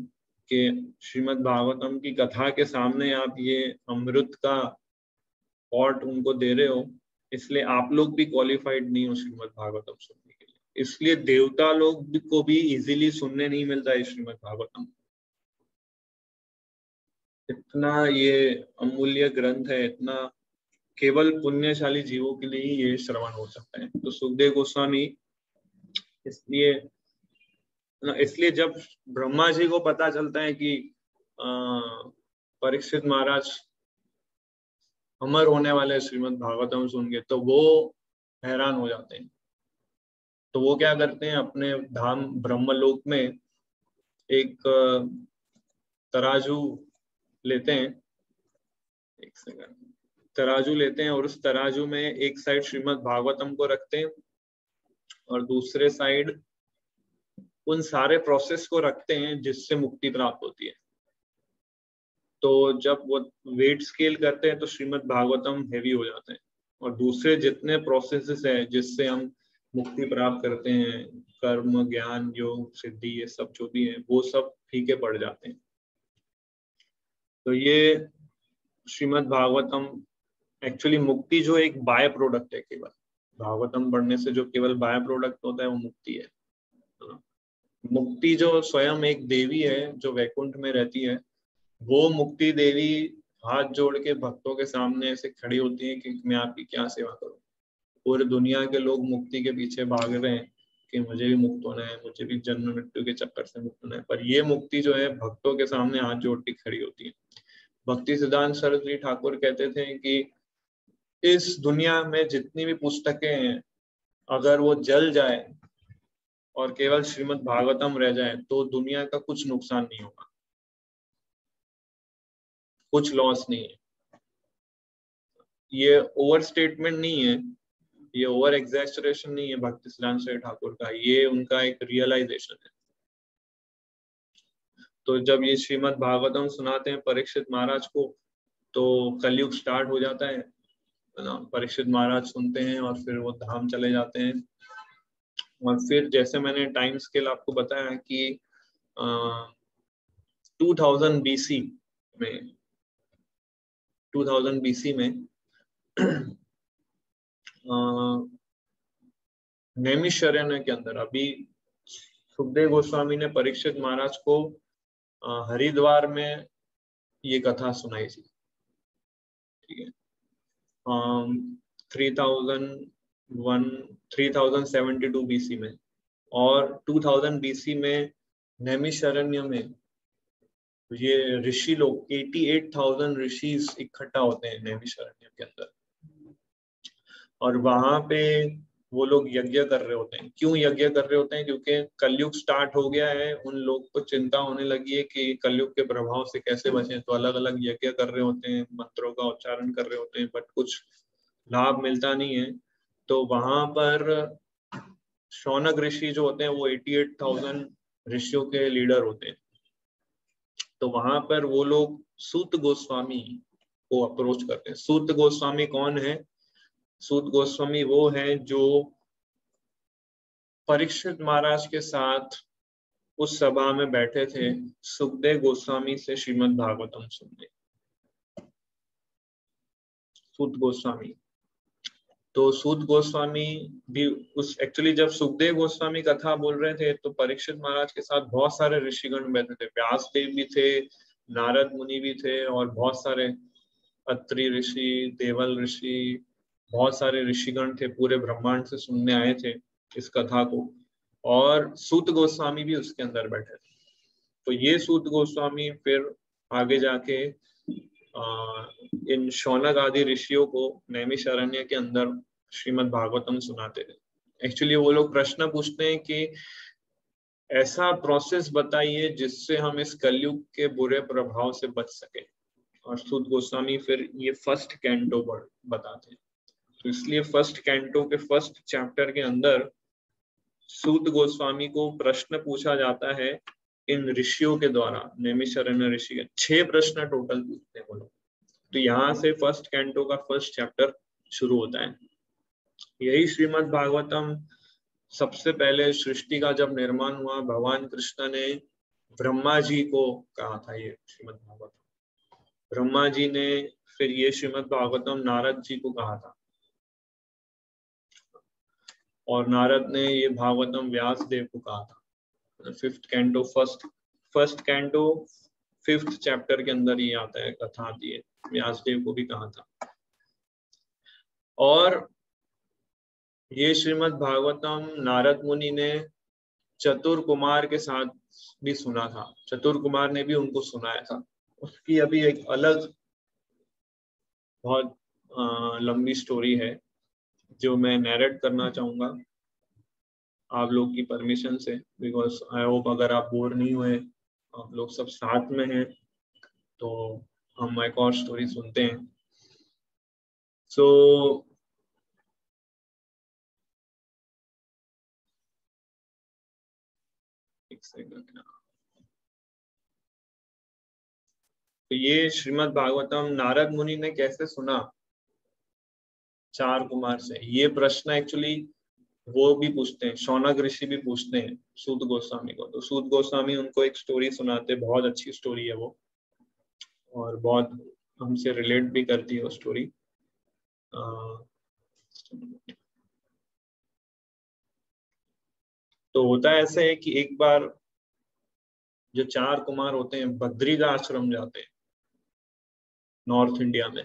कि श्रीमद् भागवतम की कथा के सामने आप ये अमृत का पॉट उनको दे रहे हो, इसलिए आप लोग भी क्वालिफाइड नहीं हो श्रीमद् भागवतम सुनने के लिए। इसलिए देवता लोग को भी इजीली सुनने नहीं मिलता है श्रीमद् भागवतम। इतना ये अमूल्य ग्रंथ है, इतना केवल पुण्यशाली जीवों के लिए ही ये श्रवण हो सकता है। तो सुखदेव गोस्वामी इसलिए जब ब्रह्मा जी को पता चलता है कि परीक्षित महाराज अमर होने वाले श्रीमद् भागवतम सुन के, तो वो हैरान हो जाते हैं। तो वो क्या करते हैं, अपने धाम ब्रह्मलोक में एक तराजू लेते हैं, एक सेकंड, तराजू लेते हैं और उस तराजू में एक साइड श्रीमद् भागवतम को रखते हैं और दूसरे साइड उन सारे प्रोसेस को रखते हैं जिससे मुक्ति प्राप्त होती है। तो जब वो वेट स्केल करते हैं तो श्रीमद् भागवतम हेवी हो जाते हैं और दूसरे जितने प्रोसेसेस है जिससे हम मुक्ति प्राप्त करते हैं, कर्म, ज्ञान, योग, सिद्धि, ये सब जो भी है वो सब फीके पड़ जाते हैं। तो ये श्रीमद् भागवतम एक्चुअली मुक्ति जो एक बाय प्रोडक्ट है, केवल भागवतम पढ़ने से जो केवल बाय प्रोडक्ट होता है वो मुक्ति है। मुक्ति जो स्वयं एक देवी है जो वैकुंठ में रहती है, वो मुक्ति देवी हाथ जोड़ के भक्तों के सामने ऐसे खड़ी होती है कि मैं आपकी क्या सेवा करूं। पूरे दुनिया के लोग मुक्ति के पीछे भाग रहे हैं कि मुझे भी मुक्त होना है, मुझे भी जन्म मृत्यु के चक्कर से मुक्त होना है, पर ये मुक्ति जो है भक्तों के सामने हाथ जोड़ के खड़ी होती है। भक्ति सिद्धांत सरस्वती ठाकुर कहते थे कि इस दुनिया में जितनी भी पुस्तकें हैं, अगर वो जल जाए और केवल श्रीमद् भागवतम रह जाए तो दुनिया का कुछ नुकसान नहीं होगा, कुछ लॉस नहीं है। ये ओवर स्टेटमेंट नहीं है, ये ओवर एग्जैजरेशन नहीं है भक्ति सिद्धांत सरस्वती ठाकुर का, ये उनका एक रियलाइजेशन है। तो जब ये श्रीमद् भागवतम सुनाते हैं परीक्षित महाराज को, तो कलयुग स्टार्ट हो जाता है ना। परीक्षित महाराज सुनते हैं और फिर वो धाम चले जाते हैं। और फिर जैसे मैंने टाइम स्केल आपको बताया कि 2000 BC में नैमिषारण्य के अंदर अभी सुखदेव गोस्वामी ने परीक्षित महाराज को हरिद्वार में ये कथा सुनाई थी, ठीक है। 3072 BC में, और 2000 BC में नैमिषारण्य में ये ऋषि लोग 88,000 ऋषिज इकट्ठा होते हैं नैमिषारण्य के अंदर, और वहां पे वो लोग यज्ञ कर रहे होते हैं। क्यों यज्ञ कर रहे होते हैं? क्योंकि कलयुग स्टार्ट हो गया है, उन लोग को चिंता होने लगी है कि कलयुग के प्रभाव से कैसे बचें। तो अलग अलग यज्ञ कर रहे होते हैं, मंत्रों का उच्चारण कर रहे होते हैं, बट कुछ लाभ मिलता नहीं है। तो वहां पर शौनक ऋषि जो होते हैं वो 88,000 ऋषियों के लीडर होते हैं। तो वहां पर वो लोग सूत गोस्वामी को अप्रोच करते हैं। सूत गोस्वामी कौन है? सूत गोस्वामी वो है जो परीक्षित महाराज के साथ उस सभा में बैठे थे सुखदेव गोस्वामी से श्रीमद् भागवतम सुनने। सूत गोस्वामी, तो सूत गोस्वामी भी उस एक्चुअली जब सुखदेव गोस्वामी कथा बोल रहे थे तो परीक्षित महाराज के साथ बहुत सारे ऋषिगण बैठे थे। व्यास देव भी थे, नारद मुनि भी थे और बहुत सारे अत्रि ऋषि, देवल ऋषि, बहुत सारे ऋषिगण थे, पूरे ब्रह्मांड से सुनने आए थे इस कथा को, और सूत गोस्वामी भी उसके अंदर बैठे थे। तो ये सूत गोस्वामी फिर आगे जाके इन शौनक आदि ऋषियों को नैमिषारण्य के अंदर श्रीमद् भागवतम सुनाते थे। एक्चुअली वो लोग प्रश्न पूछते हैं कि ऐसा प्रोसेस बताइए जिससे हम इस कलयुग के बुरे प्रभाव से बच सके, और सूत गोस्वामी फिर ये फर्स्ट कैंटो बताते हैं। तो इसलिए फर्स्ट कैंटो के फर्स्ट चैप्टर के अंदर सूत गोस्वामी को प्रश्न पूछा जाता है इन ऋषियों के द्वारा। नैमिषारण्य ऋषि के 6 प्रश्न टोटल पूछते हैं वो लोग। तो यहाँ से फर्स्ट कैंटो का फर्स्ट चैप्टर शुरू होता है। यही श्रीमद् भागवतम सबसे पहले सृष्टि का जब निर्माण हुआ, भगवान कृष्ण ने ब्रह्मा जी को कहा था ये श्रीमद् भागवतम। ब्रह्मा जी ने फिर ये श्रीमद् भागवतम नारद जी को कहा था, और नारद ने ये भागवतम व्यास देव को कहा था। फर्स्ट कैंटो 5th चैप्टर के अंदर ये आता है, कथा आती है, व्यास देव को भी कहा था। और ये श्रीमद् भागवतम नारद मुनि ने चतुर कुमार के साथ भी सुना था, चतुर कुमार ने भी उनको सुनाया था। उसकी अभी एक अलग बहुत लंबी स्टोरी है जो मैं नैरेट करना चाहूंगा आप लोग की परमिशन से, बिकॉज आई होप अगर आप बोर नहीं हुए, आप लोग सब साथ में हैं, तो हम एक और स्टोरी सुनते हैं। सो एक सेकंड। तो ये श्रीमद् भागवतम नारद मुनि ने कैसे सुना? 4 कुमार से। ये प्रश्न एक्चुअली वो भी पूछते हैं, शौनक ऋषि भी पूछते हैं सूत गोस्वामी को। तो सूत गोस्वामी उनको एक स्टोरी सुनाते, बहुत अच्छी स्टोरी है वो, और बहुत हमसे रिलेट भी करती है वो स्टोरी। तो होता ऐसे है कि एक बार जो 4 कुमार होते हैं बद्री का आश्रम जाते हैं नॉर्थ इंडिया में,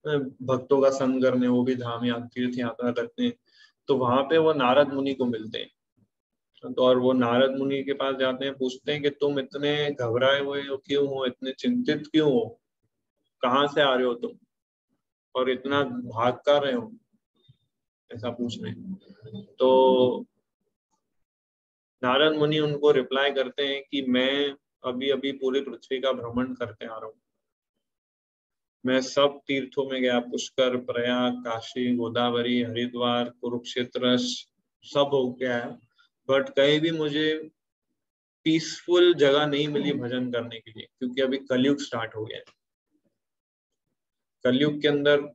भक्तों का संग करने, वो भी धाम या तीर्थ यात्रा करते हैं। तो वहां पे वो नारद मुनि को मिलते हैं। तो और वो नारद मुनि के पास जाते हैं, पूछते हैं कि तुम इतने घबराए हुए हो क्यों हो, इतने चिंतित क्यों हो, कहाँ से आ रहे हो तुम, और इतना भाग कर रहे हो, ऐसा पूछ रहे हैं। तो नारद मुनि उनको रिप्लाई करते हैं कि मैं अभी अभी पूरी पृथ्वी का भ्रमण करके आ रहा हूँ। मैं सब तीर्थों में गया, पुष्कर, प्रयाग, काशी, गोदावरी, हरिद्वार, कुरुक्षेत्र, सब हो गया है, बट कहीं भी मुझे पीसफुल जगह नहीं मिली भजन करने के लिए, क्योंकि अभी कलयुग स्टार्ट हो गया है। कलयुग के अंदर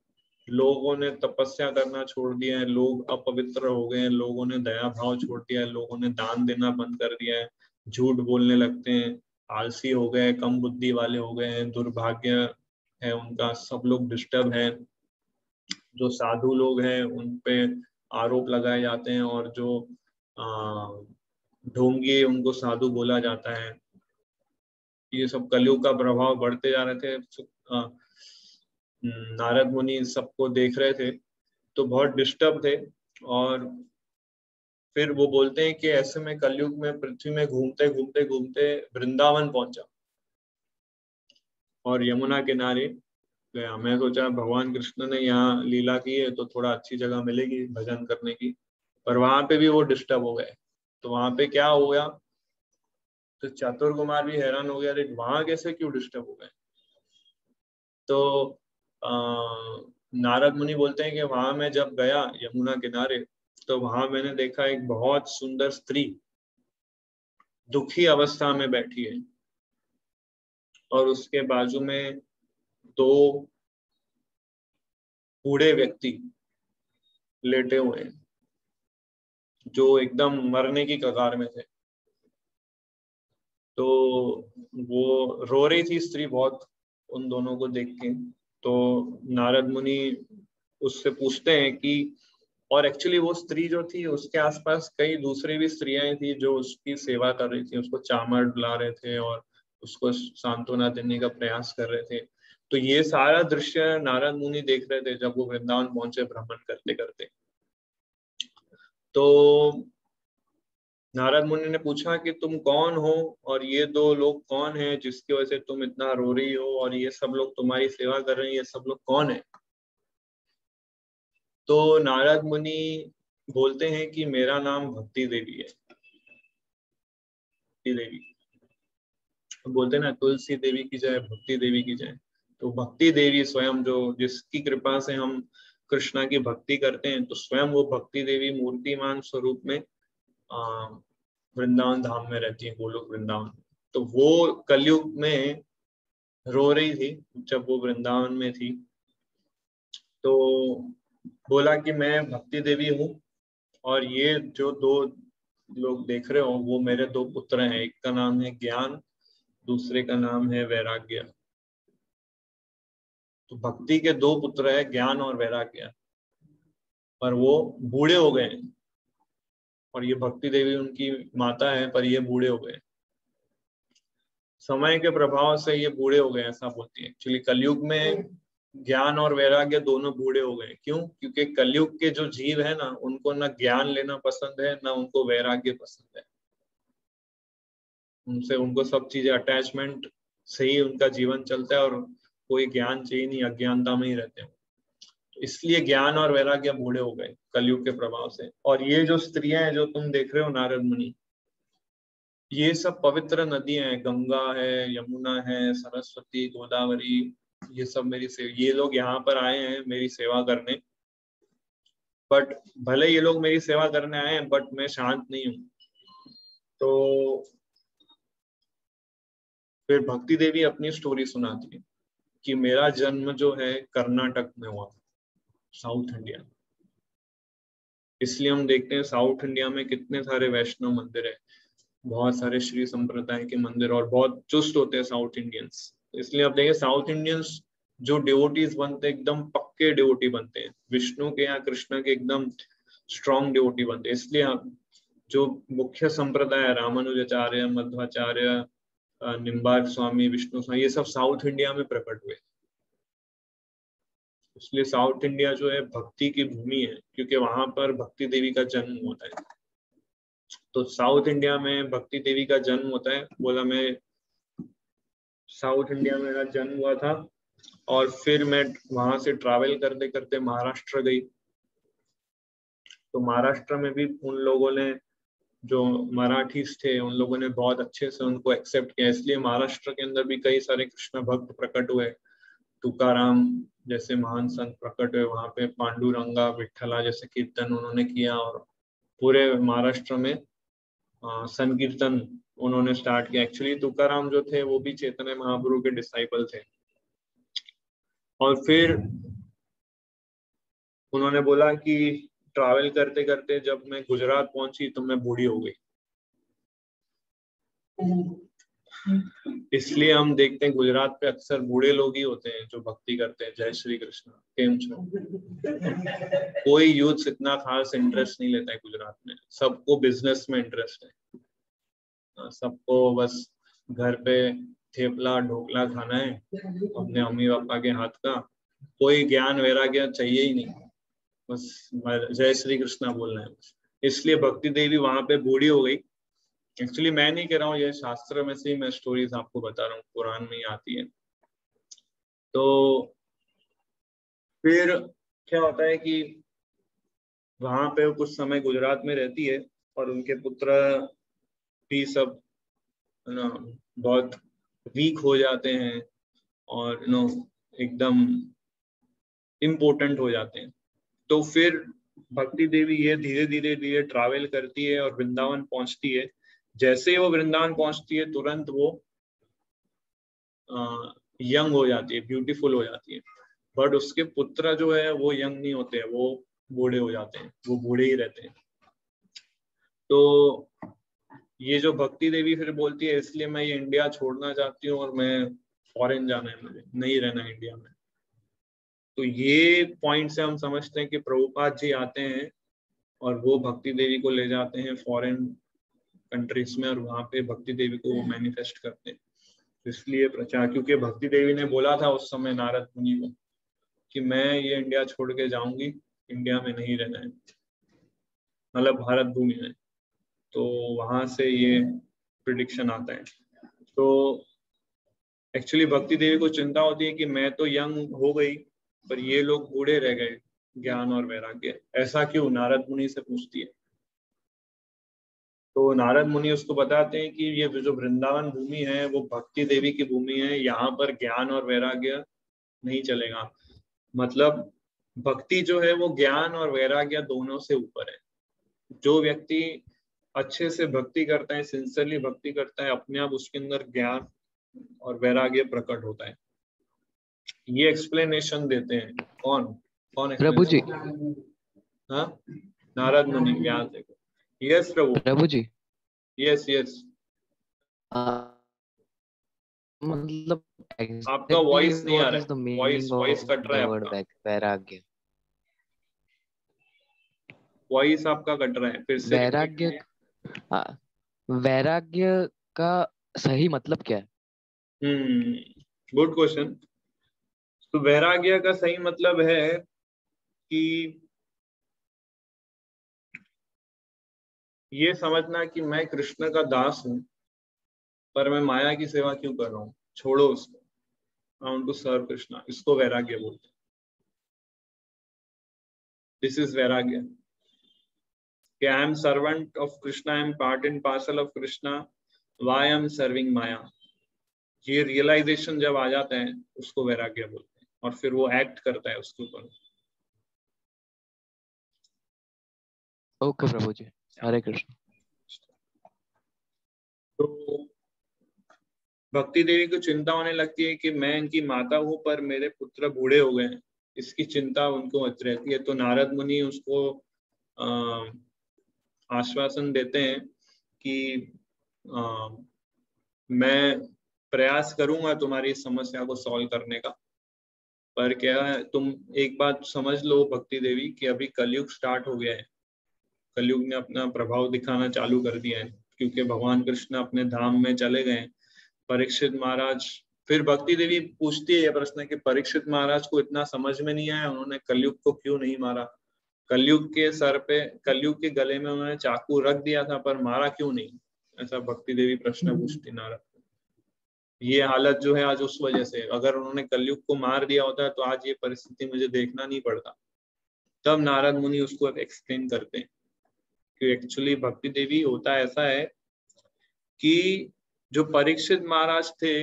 लोगों ने तपस्या करना छोड़ दिया है, लोग अपवित्र हो गए हैं, लोगों ने दया भाव छोड़ दिया है, लोगों ने दान देना बंद कर दिया है, झूठ बोलने लगते हैं, आलसी हो गए, कम बुद्धि वाले हो गए हैं, दुर्भाग्य है उनका, सब लोग डिस्टर्ब है। जो साधु लोग हैं उन पे आरोप लगाए जाते हैं, और जो ढोंगी उनको साधु बोला जाता है। ये सब कलयुग का प्रभाव बढ़ते जा रहे थे। नारद मुनि सबको देख रहे थे, तो बहुत डिस्टर्ब थे। और फिर वो बोलते हैं कि ऐसे में कलयुग में पृथ्वी में घूमते घूमते घूमते वृंदावन पहुंचा, और यमुना किनारे गया। मैं सोचा भगवान कृष्ण ने यहाँ लीला की है तो थोड़ा अच्छी जगह मिलेगी भजन करने की, पर वहां पे भी वो डिस्टर्ब हो गए। तो वहां पे क्या हो गया, तो चतुर कुमार भी हैरान हो गया, अरे वहां कैसे क्यों डिस्टर्ब हो गए। तो नारद मुनि बोलते हैं कि वहां मैं जब गया यमुना किनारे, तो वहां मैंने देखा एक बहुत सुंदर स्त्री दुखी अवस्था में बैठी है, और उसके बाजू में 2 बूढ़े व्यक्ति लेटे हुए हैं जो एकदम मरने की कगार में थे। तो वो रो रही थी स्त्री बहुत उन दोनों को देख के। तो नारद मुनि उससे पूछते हैं कि, और एक्चुअली वो स्त्री जो थी उसके आसपास कई दूसरी भी स्त्रियां थी जो उसकी सेवा कर रही थी, उसको चामर डुला रहे थे और उसको सांत्वना देने का प्रयास कर रहे थे। तो ये सारा दृश्य नारद मुनि देख रहे थे जब वो वृंदावन पहुंचे भ्रमण करते करते। तो नारद मुनि ने पूछा कि तुम कौन हो और ये दो लोग कौन हैं जिसकी वजह से तुम इतना रो रही हो, और ये सब लोग तुम्हारी सेवा कर रहे हैं, ये सब लोग कौन है? तो नारद मुनि बोलते हैं कि मेरा नाम भक्ति देवी है। भक्ति देवी बोलते हैं ना, तुलसी देवी की जय, भक्ति देवी की जय। तो भक्ति देवी स्वयं जो जिसकी कृपा से हम कृष्णा की भक्ति करते हैं, तो स्वयं वो भक्ति देवी मूर्तिमान स्वरूप में वृंदावन धाम में रहती है, गोलोक वृंदावन। तो वो कलयुग में रो रही थी जब वो वृंदावन में थी। तो बोला कि मैं भक्ति देवी हूँ, और ये जो दो लोग देख रहे हो वो मेरे दो पुत्र हैं। एक का नाम है ज्ञान, दूसरे का नाम है वैराग्य। तो भक्ति के दो पुत्र है, ज्ञान और वैराग्य, पर वो बूढ़े हो गए। और ये भक्ति देवी उनकी माता है, पर ये बूढ़े हो गए, समय के प्रभाव से ये बूढ़े हो गए, ऐसा बोलती है। एक्चुअली कलयुग में ज्ञान और वैराग्य दोनों बूढ़े हो गए। क्यों? क्योंकि कलयुग के जो जीव है ना, उनको ना ज्ञान लेना पसंद है, ना उनको वैराग्य पसंद है। उनको सब चीजें अटैचमेंट से ही उनका जीवन चलता है, और कोई ज्ञान चाहिए नहीं, अज्ञानता में ही रहते हैं। तो इसलिए ज्ञान और वैराग्य बूढ़े हो गए कलयुग के प्रभाव से। और ये जो स्त्रियां हैं जो तुम देख रहे हो नारद मुनि, ये सब पवित्र नदियां हैं। गंगा है, यमुना है, सरस्वती, गोदावरी, ये सब ये लोग यहाँ पर आए हैं मेरी सेवा करने। बट भले ये लोग मेरी सेवा करने आए हैं, बट मैं शांत नहीं हूँ। तो फिर भक्ति देवी अपनी स्टोरी सुनाती है कि मेरा जन्म जो है कर्नाटक में हुआ, साउथ इंडिया। इसलिए हम देखते हैं साउथ इंडिया में कितने सारे वैष्णव मंदिर है, बहुत सारे श्री संप्रदाय के मंदिर, और बहुत चुस्त होते हैं साउथ इंडियंस। इसलिए आप देखिए साउथ इंडियंस जो डिवोटीज बनते हैं, एकदम पक्के डिवोटी बनते हैं विष्णु के या कृष्ण के, एकदम स्ट्रॉन्ग डिवोटी बनते हैं। इसलिए जो मुख्य संप्रदाय रामानुजाचार्य, मध्वाचार्य, निम्बार्क स्वामी, विष्णु स्वामी, ये सब साउथ इंडिया में प्रकट हुए। इसलिए साउथ इंडिया जो है भक्ति की भूमि है, क्योंकि वहां पर भक्ति देवी का जन्म होता है। तो साउथ इंडिया में भक्ति देवी का जन्म होता है। बोला मैं साउथ इंडिया में मेरा जन्म हुआ था, और फिर मैं वहां से ट्रैवल करते करते महाराष्ट्र गई। तो महाराष्ट्र में भी उन लोगों ने, जो मराठीज थे, उन लोगों ने बहुत अच्छे से उनको एक्सेप्ट किया। इसलिए महाराष्ट्र के अंदर भी कई सारे कृष्ण भक्त प्रकट हुए। तुकाराम जैसे महान संत प्रकट हुए वहां पे, पांडुरंगा, विठ्ठला जैसे कीर्तन उन्होंने किया, और पूरे महाराष्ट्र में संकीर्तन उन्होंने स्टार्ट किया। एक्चुअली तुकाराम जो थे वो भी चैतन्य महाप्रभु के डिसाइपल थे। और फिर उन्होंने बोला कि ट्रैवल करते करते जब मैं गुजरात पहुंची तो मैं बूढ़ी हो गई। इसलिए हम देखते हैं गुजरात पे अक्सर बूढ़े लोग ही होते हैं जो भक्ति करते हैं। जय श्री कृष्ण। केम छो? कोई यूथ इतना खास इंटरेस्ट नहीं लेता है गुजरात में, सबको बिजनेस में इंटरेस्ट है। सबको बस घर पे थेपला ढोकला खाना है अपने मम्मी पापा के हाथ का, कोई ज्ञान वैराग्य चाहिए ही नहीं, बस जय श्री कृष्णा बोलना है। इसलिए भक्ति देवी वहां पे बूढ़ी हो गई। एक्चुअली मैं नहीं कह रहा हूँ, ये शास्त्र में से ही मैं स्टोरीज आपको बता रहा हूँ, कुरान में ही आती है। तो फिर क्या होता है कि वहां पे कुछ समय गुजरात में रहती है, और उनके पुत्र भी सब ना बहुत वीक हो जाते हैं, और एकदम इम्पोर्टेंट हो जाते हैं। तो फिर भक्ति देवी ये धीरे धीरे धीरे ट्रैवल करती है और वृंदावन पहुंचती है। जैसे ही वो वृंदावन पहुंचती है तुरंत वो यंग हो जाती है, ब्यूटीफुल हो जाती है। बट उसके पुत्र जो है वो यंग नहीं होते हैं, वो बूढ़े हो जाते हैं, वो बूढ़े ही रहते हैं। तो ये जो भक्ति देवी फिर बोलती है इसलिए मैं ये इंडिया छोड़ना चाहती हूँ और मैं फॉरेन जाना है, मुझे नहीं रहना इंडिया में। तो ये पॉइंट से हम समझते हैं कि प्रभुपाद जी आते हैं और वो भक्ति देवी को ले जाते हैं फॉरेन कंट्रीज में, और वहां पे भक्ति देवी को वो मैनिफेस्ट करते हैं। इसलिए प्रचार, क्योंकि भक्ति देवी ने बोला था उस समय नारद मुनि को कि मैं ये इंडिया छोड़ के जाऊंगी, इंडिया में नहीं रहना है, मतलब भारत भूमि में। तो वहां से ये प्रिडिक्शन आता है। तो एक्चुअली भक्ति देवी को चिंता होती है कि मैं तो यंग हो गई पर ये लोग बूढ़े रह गए, ज्ञान और वैराग्य, ऐसा क्यों, नारद मुनि से पूछती है। तो नारद मुनि उसको बताते हैं कि ये जो वृंदावन भूमि है वो भक्ति देवी की भूमि है, यहाँ पर ज्ञान और वैराग्य नहीं चलेगा। मतलब भक्ति जो है वो ज्ञान और वैराग्य दोनों से ऊपर है। जो व्यक्ति अच्छे से भक्ति करता है, सिंसियरली भक्ति करता है, अपने आप उसके अंदर ज्ञान और वैराग्य प्रकट होता है। ये एक्सप्लेनेशन देते हैं कौन कौन प्रभु जी। हाँ, नारद मुनि, ज्ञान देखो। यस प्रभु। प्रभु जी, यस यस। मतलब आपका exactly वॉइस नहीं आ what रहा is the है, voice meaning voice of cut रहा the है word आपका, वैराग्य? वॉइस आपका कट रहा है, फिर से रिपीट वैराग्य, हाँ, वैराग्य का सही मतलब क्या है? Good question. तो वैराग्य का सही मतलब है कि ये समझना कि मैं कृष्ण का दास हूं, पर मैं माया की सेवा क्यों कर रहा हूँ, छोड़ो उसको, I want to serve Krishna, इसको वैराग्य बोलते हैं। दिस इज वैराग्य कि I am servant of Krishna, I am part and parcel of Krishna, why I am serving maya. ये रियलाइजेशन जब आ जाता है उसको वैराग्य बोलते हैं, और फिर वो एक्ट करता है उसके ऊपर। ओके प्रभु जी, हरे कृष्ण। तो भक्ति देवी को चिंता होने लगती है कि मैं इनकी माता हूं पर मेरे पुत्र बूढ़े हो गए हैं, इसकी चिंता उनको रहती है। तो नारद मुनि उसको आश्वासन देते हैं कि मैं प्रयास करूंगा तुम्हारी समस्या को सॉल्व करने का, पर क्या है, तुम एक बात समझ लो भक्ति देवी कि अभी कलयुग स्टार्ट हो गया है, कलयुग ने अपना प्रभाव दिखाना चालू कर दिया है, क्योंकि भगवान कृष्ण अपने धाम में चले गए। परीक्षित महाराज, फिर भक्ति देवी पूछती है यह प्रश्न कि परीक्षित महाराज को इतना समझ में नहीं आया, उन्होंने कलयुग को क्यों नहीं मारा, कलयुग के सर पे, कलयुग के गले में उन्होंने चाकू रख दिया था पर मारा क्यों नहीं, ऐसा भक्ति देवी प्रश्न पूछती नारद। ये हालत जो है आज उस वजह से, अगर उन्होंने कलयुग को मार दिया होता तो आज ये परिस्थिति मुझे देखना नहीं पड़ता। तब नारद मुनि उसको एक्सप्लेन करते हैं कि एक्चुअली भक्ति देवी होता ऐसा है कि जो परीक्षित महाराज थे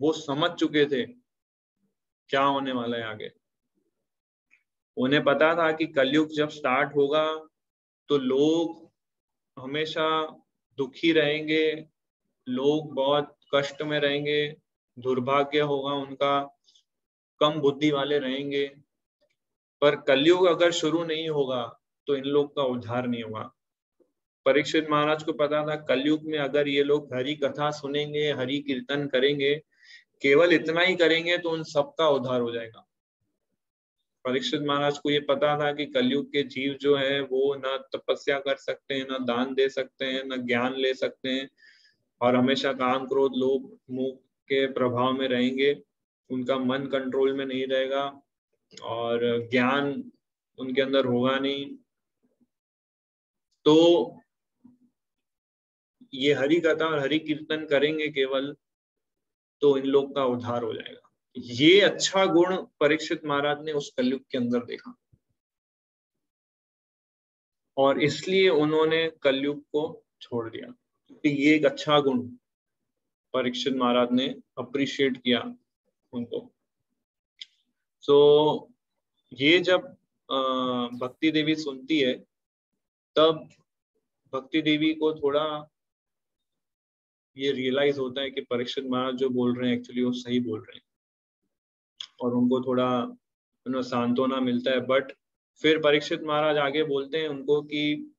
वो समझ चुके थे क्या होने वाला है आगे। उन्हें पता था कि कलयुग जब स्टार्ट होगा तो लोग हमेशा दुखी रहेंगे, लोग बहुत कष्ट में रहेंगे, दुर्भाग्य होगा उनका, कम बुद्धि वाले रहेंगे। पर कलयुग अगर शुरू नहीं होगा तो इन लोग का उद्धार नहीं होगा। परीक्षित महाराज को पता था कलयुग में अगर ये लोग हरि कथा सुनेंगे, हरि कीर्तन करेंगे, केवल इतना ही करेंगे तो उन सबका उद्धार हो जाएगा। परीक्षित महाराज को ये पता था कि कलयुग के जीव जो है वो ना तपस्या कर सकते हैं, ना दान दे सकते हैं, ना ज्ञान ले सकते हैं, और हमेशा काम क्रोध लोभ मोह के प्रभाव में रहेंगे, उनका मन कंट्रोल में नहीं रहेगा और ज्ञान उनके अंदर होगा नहीं। तो ये हरि कथा और हरि कीर्तन करेंगे केवल तो इन लोग का उद्धार हो जाएगा। ये अच्छा गुण परीक्षित महाराज ने उस कलयुग के अंदर देखा और इसलिए उन्होंने कलयुग को छोड़ दिया, क्योंकि ये एक अच्छा गुण परीक्षित महाराज ने अप्रिशिएट किया उनको। सो ये जब भक्ति देवी सुनती है तब भक्ति देवी को थोड़ा ये रियलाइज होता है कि परीक्षित महाराज जो बोल रहे हैं एक्चुअली वो सही बोल रहे हैं, और उनको थोड़ा सांत्वना मिलता है। बट फिर परीक्षित महाराज आगे बोलते हैं उनको कि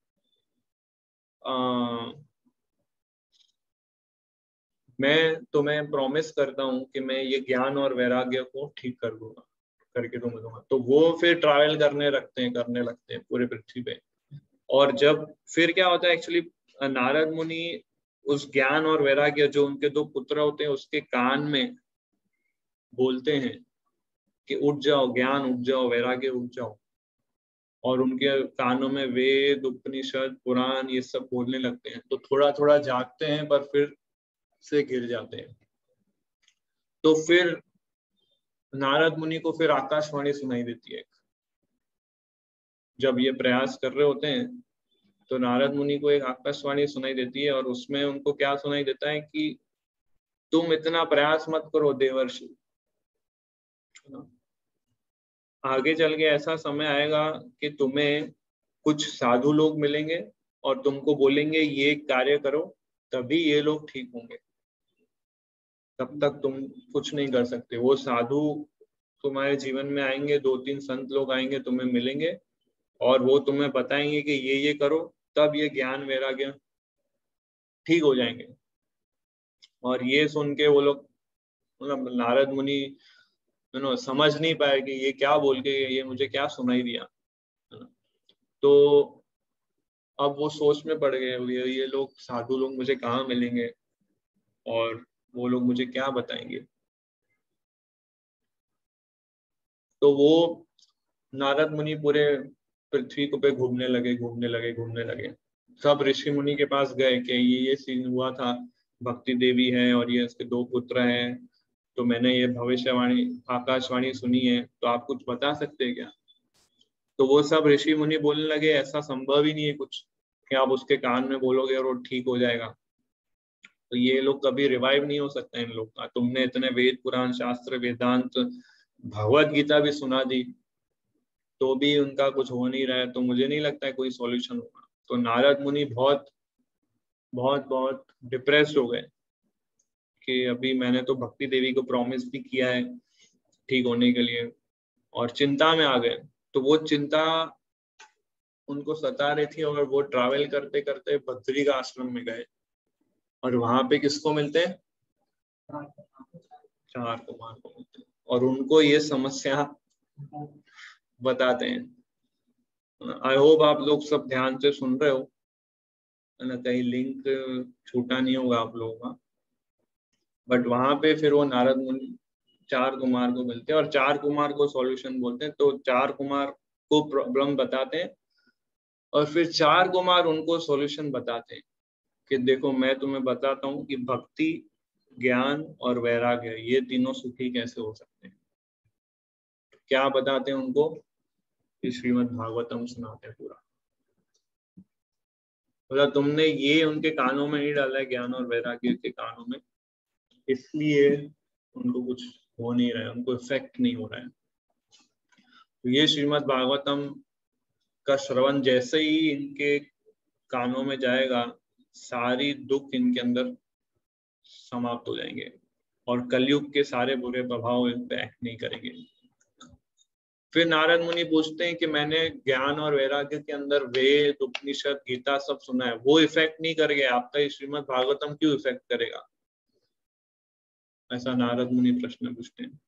मैं तुम्हें प्रॉमिस करता हूँ कि मैं ये ज्ञान और वैराग्य को ठीक कर दूंगा, करके दूंगा। तो वो फिर ट्रैवल करने लगते हैं पूरे पृथ्वी पे। और जब फिर क्या होता है एक्चुअली, नारद मुनि उस ज्ञान और वैराग्य जो उनके दो पुत्र होते हैं उसके कान में बोलते हैं कि उठ जाओ ज्ञान, उठ जाओ वैराग्य, उठ जाओ, और उनके कानों में वेद उपनिषद पुराण ये सब बोलने लगते हैं। तो थोड़ा थोड़ा जागते हैं पर फिर से गिर जाते हैं। तो फिर नारद मुनि को फिर आकाशवाणी सुनाई देती है। जब ये प्रयास कर रहे होते हैं तो नारद मुनि को एक आकाशवाणी सुनाई देती है, और उसमें उनको क्या सुनाई देता है कि तुम इतना प्रयास मत करो देवर्षि, आगे चल के ऐसा समय आएगा कि तुम्हें कुछ साधु लोग मिलेंगे और तुमको बोलेंगे ये कार्य करो, तभी ये लोग ठीक होंगे, तब तक तुम कुछ नहीं कर सकते। वो साधु तुम्हारे जीवन में आएंगे, 2-3 संत लोग आएंगे, तुम्हें मिलेंगे और वो तुम्हें बताएंगे कि ये करो, तब ये ज्ञान वैराग्य ठीक हो जाएंगे। और ये सुन के वो लोग, मतलब नारद मुनि समझ नहीं पाए कि ये क्या बोल के ये मुझे क्या सुनाई दिया। तो अब वो सोच में पड़ गए, ये लोग साधु लोग मुझे कहाँ मिलेंगे और वो लोग मुझे क्या बताएंगे। तो वो नारद मुनि पूरे पृथ्वी को पे घूमने लगे। सब ऋषि मुनि के पास गए कि ये सीन हुआ था, भक्ति देवी है और ये इसके 2 पुत्र हैं, तो मैंने ये भविष्यवाणी आकाशवाणी सुनी है, तो आप कुछ बता सकते हैं क्या? तो वो सब ऋषि मुनि बोलने लगे ऐसा संभव ही नहीं है कुछ कि आप उसके कान में बोलोगे और वो ठीक हो जाएगा। तो ये लोग कभी रिवाइव नहीं हो सकता इन लोग का। तुमने इतने वेद पुराण शास्त्र वेदांत भगवत गीता भी सुना दी तो भी उनका कुछ हो नहीं रहा है, तो मुझे नहीं लगता है कोई सॉल्यूशन होगा। तो नारद मुनि बहुत बहुत बहुत डिप्रेस्ड हो गए कि अभी मैंने तो भक्ति देवी को प्रॉमिस भी किया है ठीक होने के लिए, और चिंता में आ गए। तो वो चिंता उनको सता रही थी और वो ट्रैवल करते करते बद्री का आश्रम में गए, और वहां पे किसको मिलते हैं? 4 कुमार को मिलते हैं और उनको ये समस्या बताते हैं। आई होप आप लोग सब ध्यान से सुन रहे हो, है ना, कहीं लिंक छूटा नहीं होगा आप लोगों का। बट वहां पे फिर वो नारद मुनि 4 कुमार को मिलते हैं और 4 कुमार को सॉल्यूशन बोलते हैं। तो 4 कुमार को प्रॉब्लम बताते हैं और फिर 4 कुमार उनको सॉल्यूशन बताते हैं कि देखो मैं तुम्हें बताता हूँ कि भक्ति ज्ञान और वैराग्य ये तीनों सुखी कैसे हो सकते हैं। क्या बताते हैं उनको? श्रीमद् भागवतम सुनाते हैं पूरा। मतलब तुमने ये उनके कानों में नहीं डाला है ज्ञान और वैराग्य के कानों में, इसलिए उनको कुछ हो नहीं रहा है, उनको इफेक्ट नहीं हो रहा है। तो ये श्रीमद् भागवतम का श्रवण जैसे ही इनके कानों में जाएगा, सारी दुख इनके अंदर समाप्त हो जाएंगे और कलयुग के सारे बुरे प्रभाव इन पे एक्ट नहीं करेंगे। फिर नारद मुनि पूछते हैं कि मैंने ज्ञान और वैराग्य के अंदर वेद उपनिषद गीता सब सुना है, वो इफेक्ट नहीं करेगा, आपका ये श्रीमद् भागवतम क्यों इफेक्ट करेगा? ऐसा नारद मुनि प्रश्न पूछते हैं।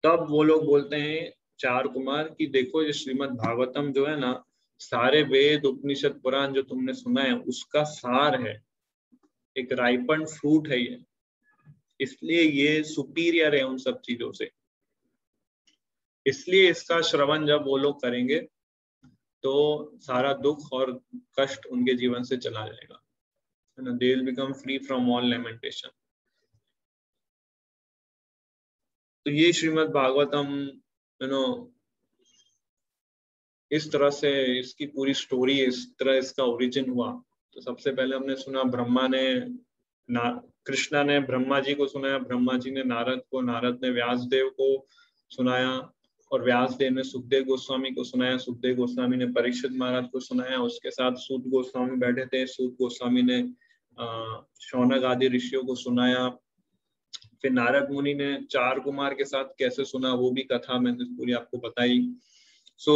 तब वो लोग बोलते हैं 4 कुमार कि देखो ये श्रीमद् भागवतम जो है ना, सारे वेद उपनिषद पुराण जो तुमने सुना है उसका सार है, एक राइपन फ्रूट है ये, इसलिए ये सुपीरियर है उन सब चीजों से। इसलिए इसका श्रवण जब वो लोग करेंगे तो सारा दुख और कष्ट उनके जीवन से चला जाएगा, है ना। They will become free from all lamentation. तो ये श्रीमद् भागवतम इस तरह से इसकी पूरी स्टोरी, इस तरह इसका ओरिजिन हुआ। तो सबसे पहले हमने सुना ब्रह्मा ने कृष्णा ने ब्रह्मा जी को सुनाया, ब्रह्मा जी ने नारद को, नारद ने व्यासदेव को सुनाया और व्यासदेव ने सुखदेव गोस्वामी को सुनाया, सुखदेव गोस्वामी ने परीक्षित महाराज को सुनाया, उसके साथ सूत गोस्वामी बैठे थे, सूत गोस्वामी ने शौनक आदि ऋषियों को सुनाया। फिर नारद मुनि ने 4 कुमार के साथ कैसे सुना वो भी कथा मैंने पूरी आपको बताई। So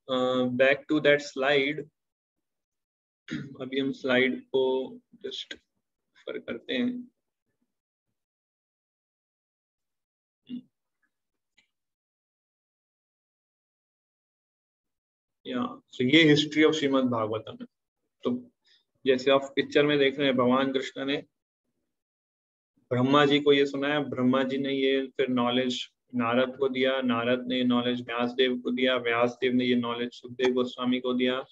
back to that slide. अभी हम स्लाइड को जस्ट फर करते हैं। या तो ये हिस्ट्री ऑफ श्रीमद् भागवतम है। तो जैसे आप पिक्चर में देख रहे हैं, भगवान कृष्ण ने ब्रह्मा जी को ये सुनाया, ब्रह्मा जी ने ये फिर नॉलेज नारद को दिया, नारद ने ये नॉलेज व्यासदेव को दिया, व्यासदेव ने ये नॉलेज सुखदेव गोस्वामी को दिया,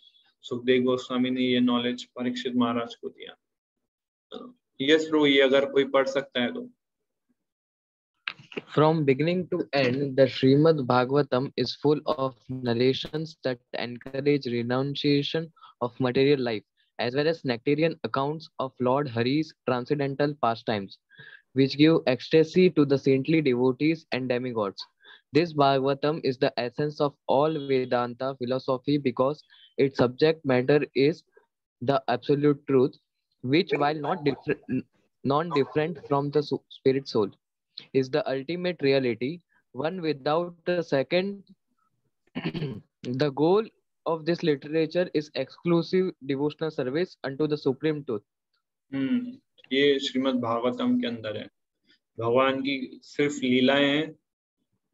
सुखदेव गोस्वामी ने ये नॉलेज परीक्षित महाराज को दिया। यस ब्रो, ये अगर कोई पढ़ सकता है तो। From beginning to end, the Srimad Bhagavatam is full of narrations that encourage renunciation of material life, as well as nectarian accounts of Lord Hari's transcendental pastimes, which give ecstasy to the saintly devotees and demigods. This Bhagavatam is the essence of all Vedanta philosophy because its subject matter is the absolute truth, which, while not non-different from the spirit soul, is the ultimate reality, one without a second. The goal of this literature is exclusive devotional service unto the supreme truth. ये श्रीमद् भागवतम के अंदर है। भगवान की सिर्फ लीलाएं हैं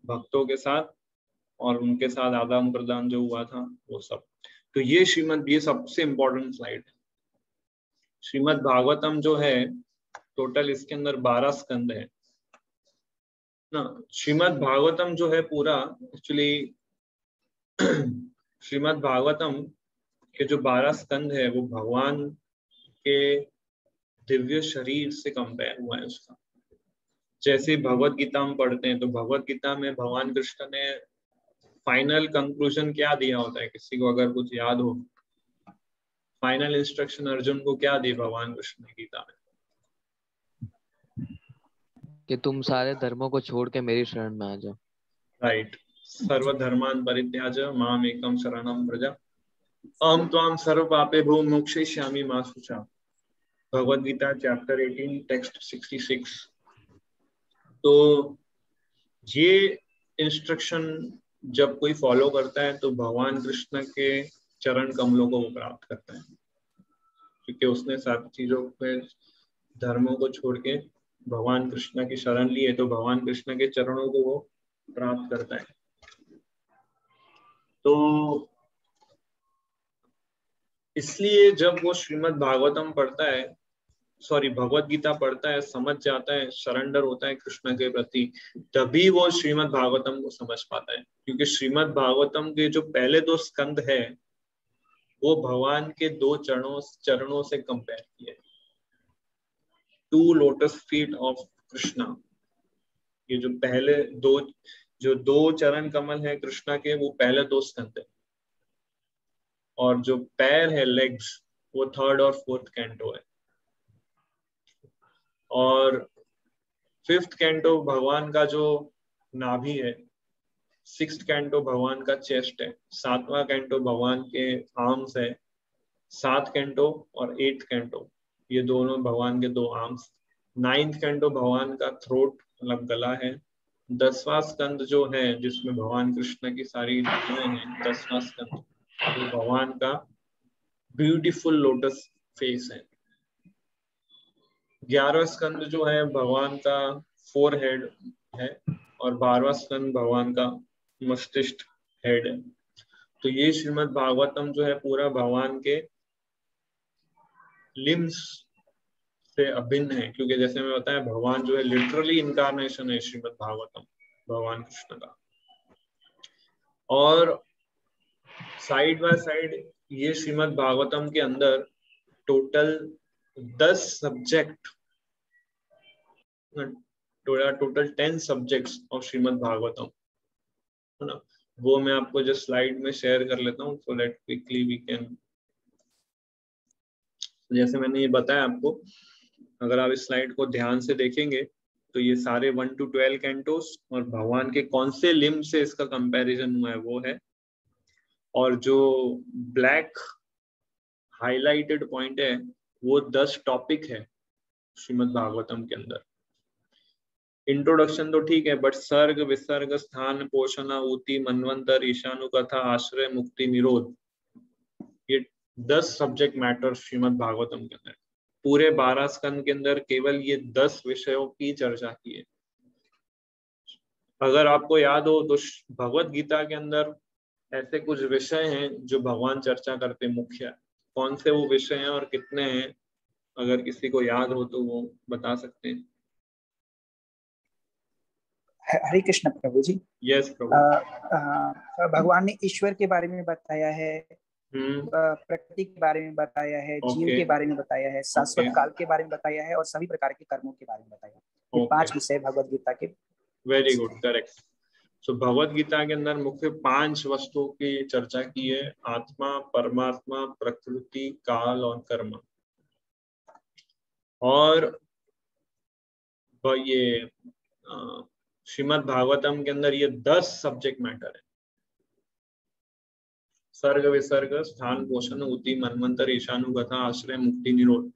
भक्तों के साथ, और उनके साथ आदान प्रदान जो हुआ था वो सब। तो ये सबसे इम्पोर्टेंट स्लाइड है। श्रीमद् भागवतम जो है टोटल इसके अंदर 12 स्कंद है ना। श्रीमद् भागवतम जो है पूरा एक्चुअली श्रीमद् भागवतम के जो 12 स्कंद है वो भगवान के दिव्य शरीर से कंपेयर हुआ है उसका। जैसे भगवत गीता हम पढ़ते हैं तो भगवत गीता में भगवान कृष्ण ने फाइनल कंक्लूजन क्या दिया होता है, किसी को अगर कुछ याद हो? फाइनल इंस्ट्रक्शन अर्जुन को क्या दी भगवान कृष्ण ने गीता में? कि तुम सारे धर्मों को छोड़ के मेरी शरण में आ जाओ। राइट। सर्वधर्मान् परित्याज्य माम एकम शरणं व्रज अहम त्वां सर्व पापेभ्यो मोक्षयिष्यामि मा शुचा। Bhagavad Gita chapter 18 text 66। तो ये इंस्ट्रक्शन जब कोई फॉलो करता है तो भगवान कृष्ण के चरण कमलों को वो प्राप्त करता है, क्योंकि उसने सारी चीजों पे धर्मों को छोड़ के भगवान कृष्ण की शरण ली है, तो भगवान कृष्ण के चरणों को वो प्राप्त करता है। तो इसलिए जब वो श्रीमद् भागवतम पढ़ता है, सॉरी भगवत गीता पढ़ता है, समझ जाता है, सरेंडर होता है कृष्ण के प्रति, तभी वो श्रीमद् भागवतम को समझ पाता है। क्योंकि श्रीमद् भागवतम के जो पहले 2 स्कंद है वो भगवान के 2 चरणों से कंपेयर किए, 2 लोटस फीट ऑफ कृष्णा। ये जो पहले 2 चरण कमल है कृष्णा के, वो पहले 2 स्कंद है, और जो पैर है लेग्स वो 3rd और 4th कैंटो है, और 5th कैंटो भगवान का जो नाभि है, 6th कैंटो भगवान का चेस्ट है, 7वां कैंटो भगवान के आर्म्स है, 7th कैंटो और 8th कैंटो ये दोनों भगवान के 2 आर्म्स, 9th कैंटो भगवान का थ्रोट मतलब गला है, 10वां स्कंद जो है जिसमें भगवान कृष्ण की सारी लीलाएं हैं, 10वां स्कंद वो भगवान का ब्यूटीफुल लोटस फेस है। 11वां स्कंद जो है भगवान का फोरहेड है, और 12वां स्कंद भगवान का मस्तिष्क हेड है। तो ये श्रीमद् भागवतम जो है पूरा भगवान के लिम्स से अभिन्न है, क्योंकि जैसे मैं बताया भगवान जो है लिटरली इनकारनेशन है श्रीमद् भागवतम भगवान कृष्ण का। और साइड बाय साइड ये श्रीमद् भागवतम के अंदर total 10 subject, total 10 subjects of Shrimad Bhagavatam है ना। वो मैं आपको जो स्लाइड में शेयर कर लेता हूँ, so let quickly we can. जैसे मैंने ये बताया आपको, अगर आप इस स्लाइड को ध्यान से देखेंगे तो ये सारे 1 to 12 कैंटोस और भगवान के कौन से लिम्ब से इसका कंपैरिजन हुआ है वो है, और जो ब्लैक हाईलाइटेड पॉइंट है वो 10 टॉपिक है श्रीमद् भागवतम के अंदर। इंट्रोडक्शन तो ठीक है, बट सर्ग, विसर्ग, स्थान, पोषण, ऊति, मनवंतर, ईशानुकथा, आश्रय, मुक्ति, निरोध, ये 10 सब्जेक्ट मैटर श्रीमद् भागवतम के अंदर। पूरे 12 स्कंद के अंदर केवल ये 10 विषयों की चर्चा की है। अगर आपको याद हो तो भगवत गीता के अंदर ऐसे कुछ विषय हैं जो भगवान चर्चा करते मुख्य, कौन से वो विषय हैं और कितने हैं, अगर किसी को याद हो तो वो बता सकते हैं। हरे कृष्ण प्रभु जी। यस प्रभु। भगवान ने ईश्वर के बारे में बताया है, प्रकृति के बारे में बताया है, जीव के बारे में बताया है, शाश्वत काल के बारे में बताया है और सभी प्रकार के कर्मों के बारे में बताया है। ये 5 विषय भगवद गीता के। Very good, correct. So Bhagavad Gita के अंदर मुख्य 5 वस्तुओं की चर्चा की है, आत्मा, परमात्मा, प्रकृति, काल और कर्म। और ये श्रीमद् भागवतम के अंदर ये 10 सब्जेक्ट मैटर है। सर्ग, विसर्ग, स्थान, पोषण, उति, मनवंतर, ईशानुगता, आश्रय, मुक्ति, निरोध।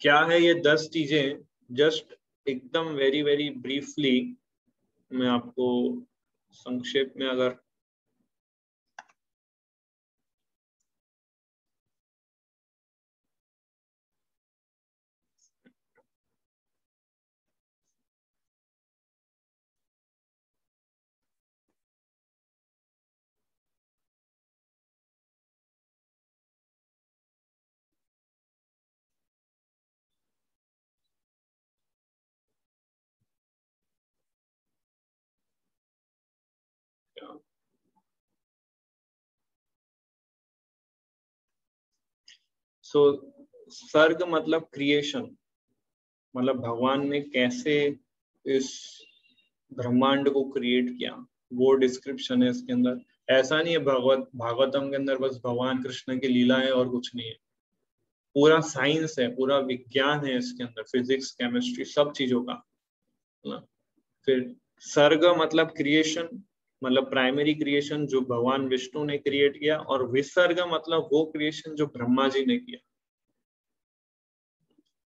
क्या है ये 10 चीजें? जस्ट एकदम वेरी वेरी ब्रीफली मैं आपको संक्षेप में अगर सर्ग मतलब क्रिएशन, मतलब भगवान ने कैसे इस ब्रह्मांड को क्रिएट किया, वो डिस्क्रिप्शन है इसके अंदर। ऐसा नहीं है भागवतम के अंदर बस भगवान कृष्ण की लीला है और कुछ नहीं है, पूरा साइंस है, पूरा विज्ञान है इसके अंदर, फिजिक्स, केमिस्ट्री, सब चीजों का ना। फिर सर्ग मतलब क्रिएशन, मतलब प्राइमरी क्रिएशन जो भगवान विष्णु ने क्रिएट किया, और विसर्ग मतलब वो क्रिएशन जो ब्रह्मा जी ने किया।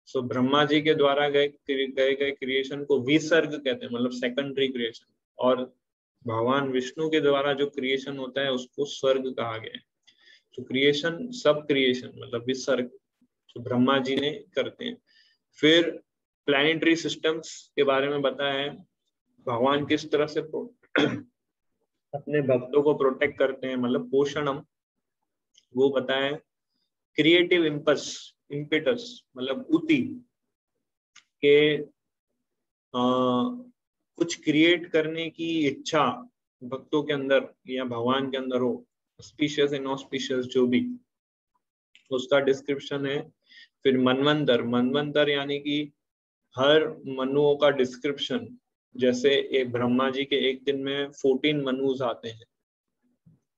सो ब्रह्मा जी के द्वारा गए क्रिएशन को विसर्ग कहते हैं, मतलब सेकेंडरी क्रिएशन। और भगवान विष्णु के द्वारा जो क्रिएशन होता है उसको स्वर्ग कहा गया है। तो क्रिएशन, सब क्रिएशन मतलब विसर्ग जो ब्रह्मा जी ने करते हैं। फिर प्लैनेटरी सिस्टम्स के बारे में बताया है, भगवान किस तरह से अपने भक्तों को प्रोटेक्ट करते हैं, मतलब पोषणम, वो बताया है। क्रिएटिव इम्पेटस मतलब उति के कुछ क्रिएट करने की इच्छा भक्तों के अंदर या भगवान के अंदर हो, स्पीशियस इनऑस्पिशियस जो भी, उसका डिस्क्रिप्शन है। फिर मनवंतर यानी कि हर मनुओं का डिस्क्रिप्शन, जैसे एक ब्रह्मा जी के एक दिन में 14 मनुज आते हैं,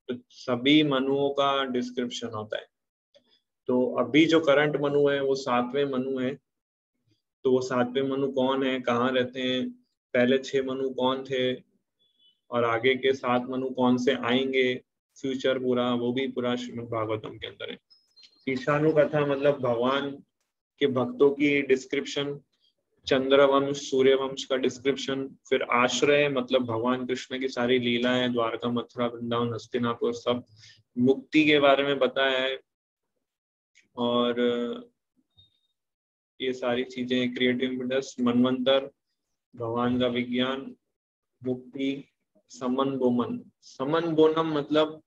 तो सभी मनुओं का डिस्क्रिप्शन होता है। तो अभी जो करंट मनु है वो 7वें मनु है। तो वो 7वें मनु कौन है, कहाँ रहते हैं, पहले 6 मनु कौन थे, और आगे के 7 मनु कौन से आएंगे, फ्यूचर पूरा, वो भी पूरा श्रीमद् भागवतम के अंदर है। ईशानु कथा मतलब भगवान के भक्तों की डिस्क्रिप्शन, चंद्रवंश, सूर्यवंश का डिस्क्रिप्शन। फिर आश्रय मतलब भगवान कृष्ण की सारी लीलाएं, द्वारका, मथुरा, वृंदावन, हस्तिनापुर, सब। मुक्ति के बारे में बताया है, और ये सारी चीजें, क्रिएटिव इम्पेटस, मनवंतर, भगवान का विज्ञान, मुक्ति, समन बोमन। समन बोनम मतलब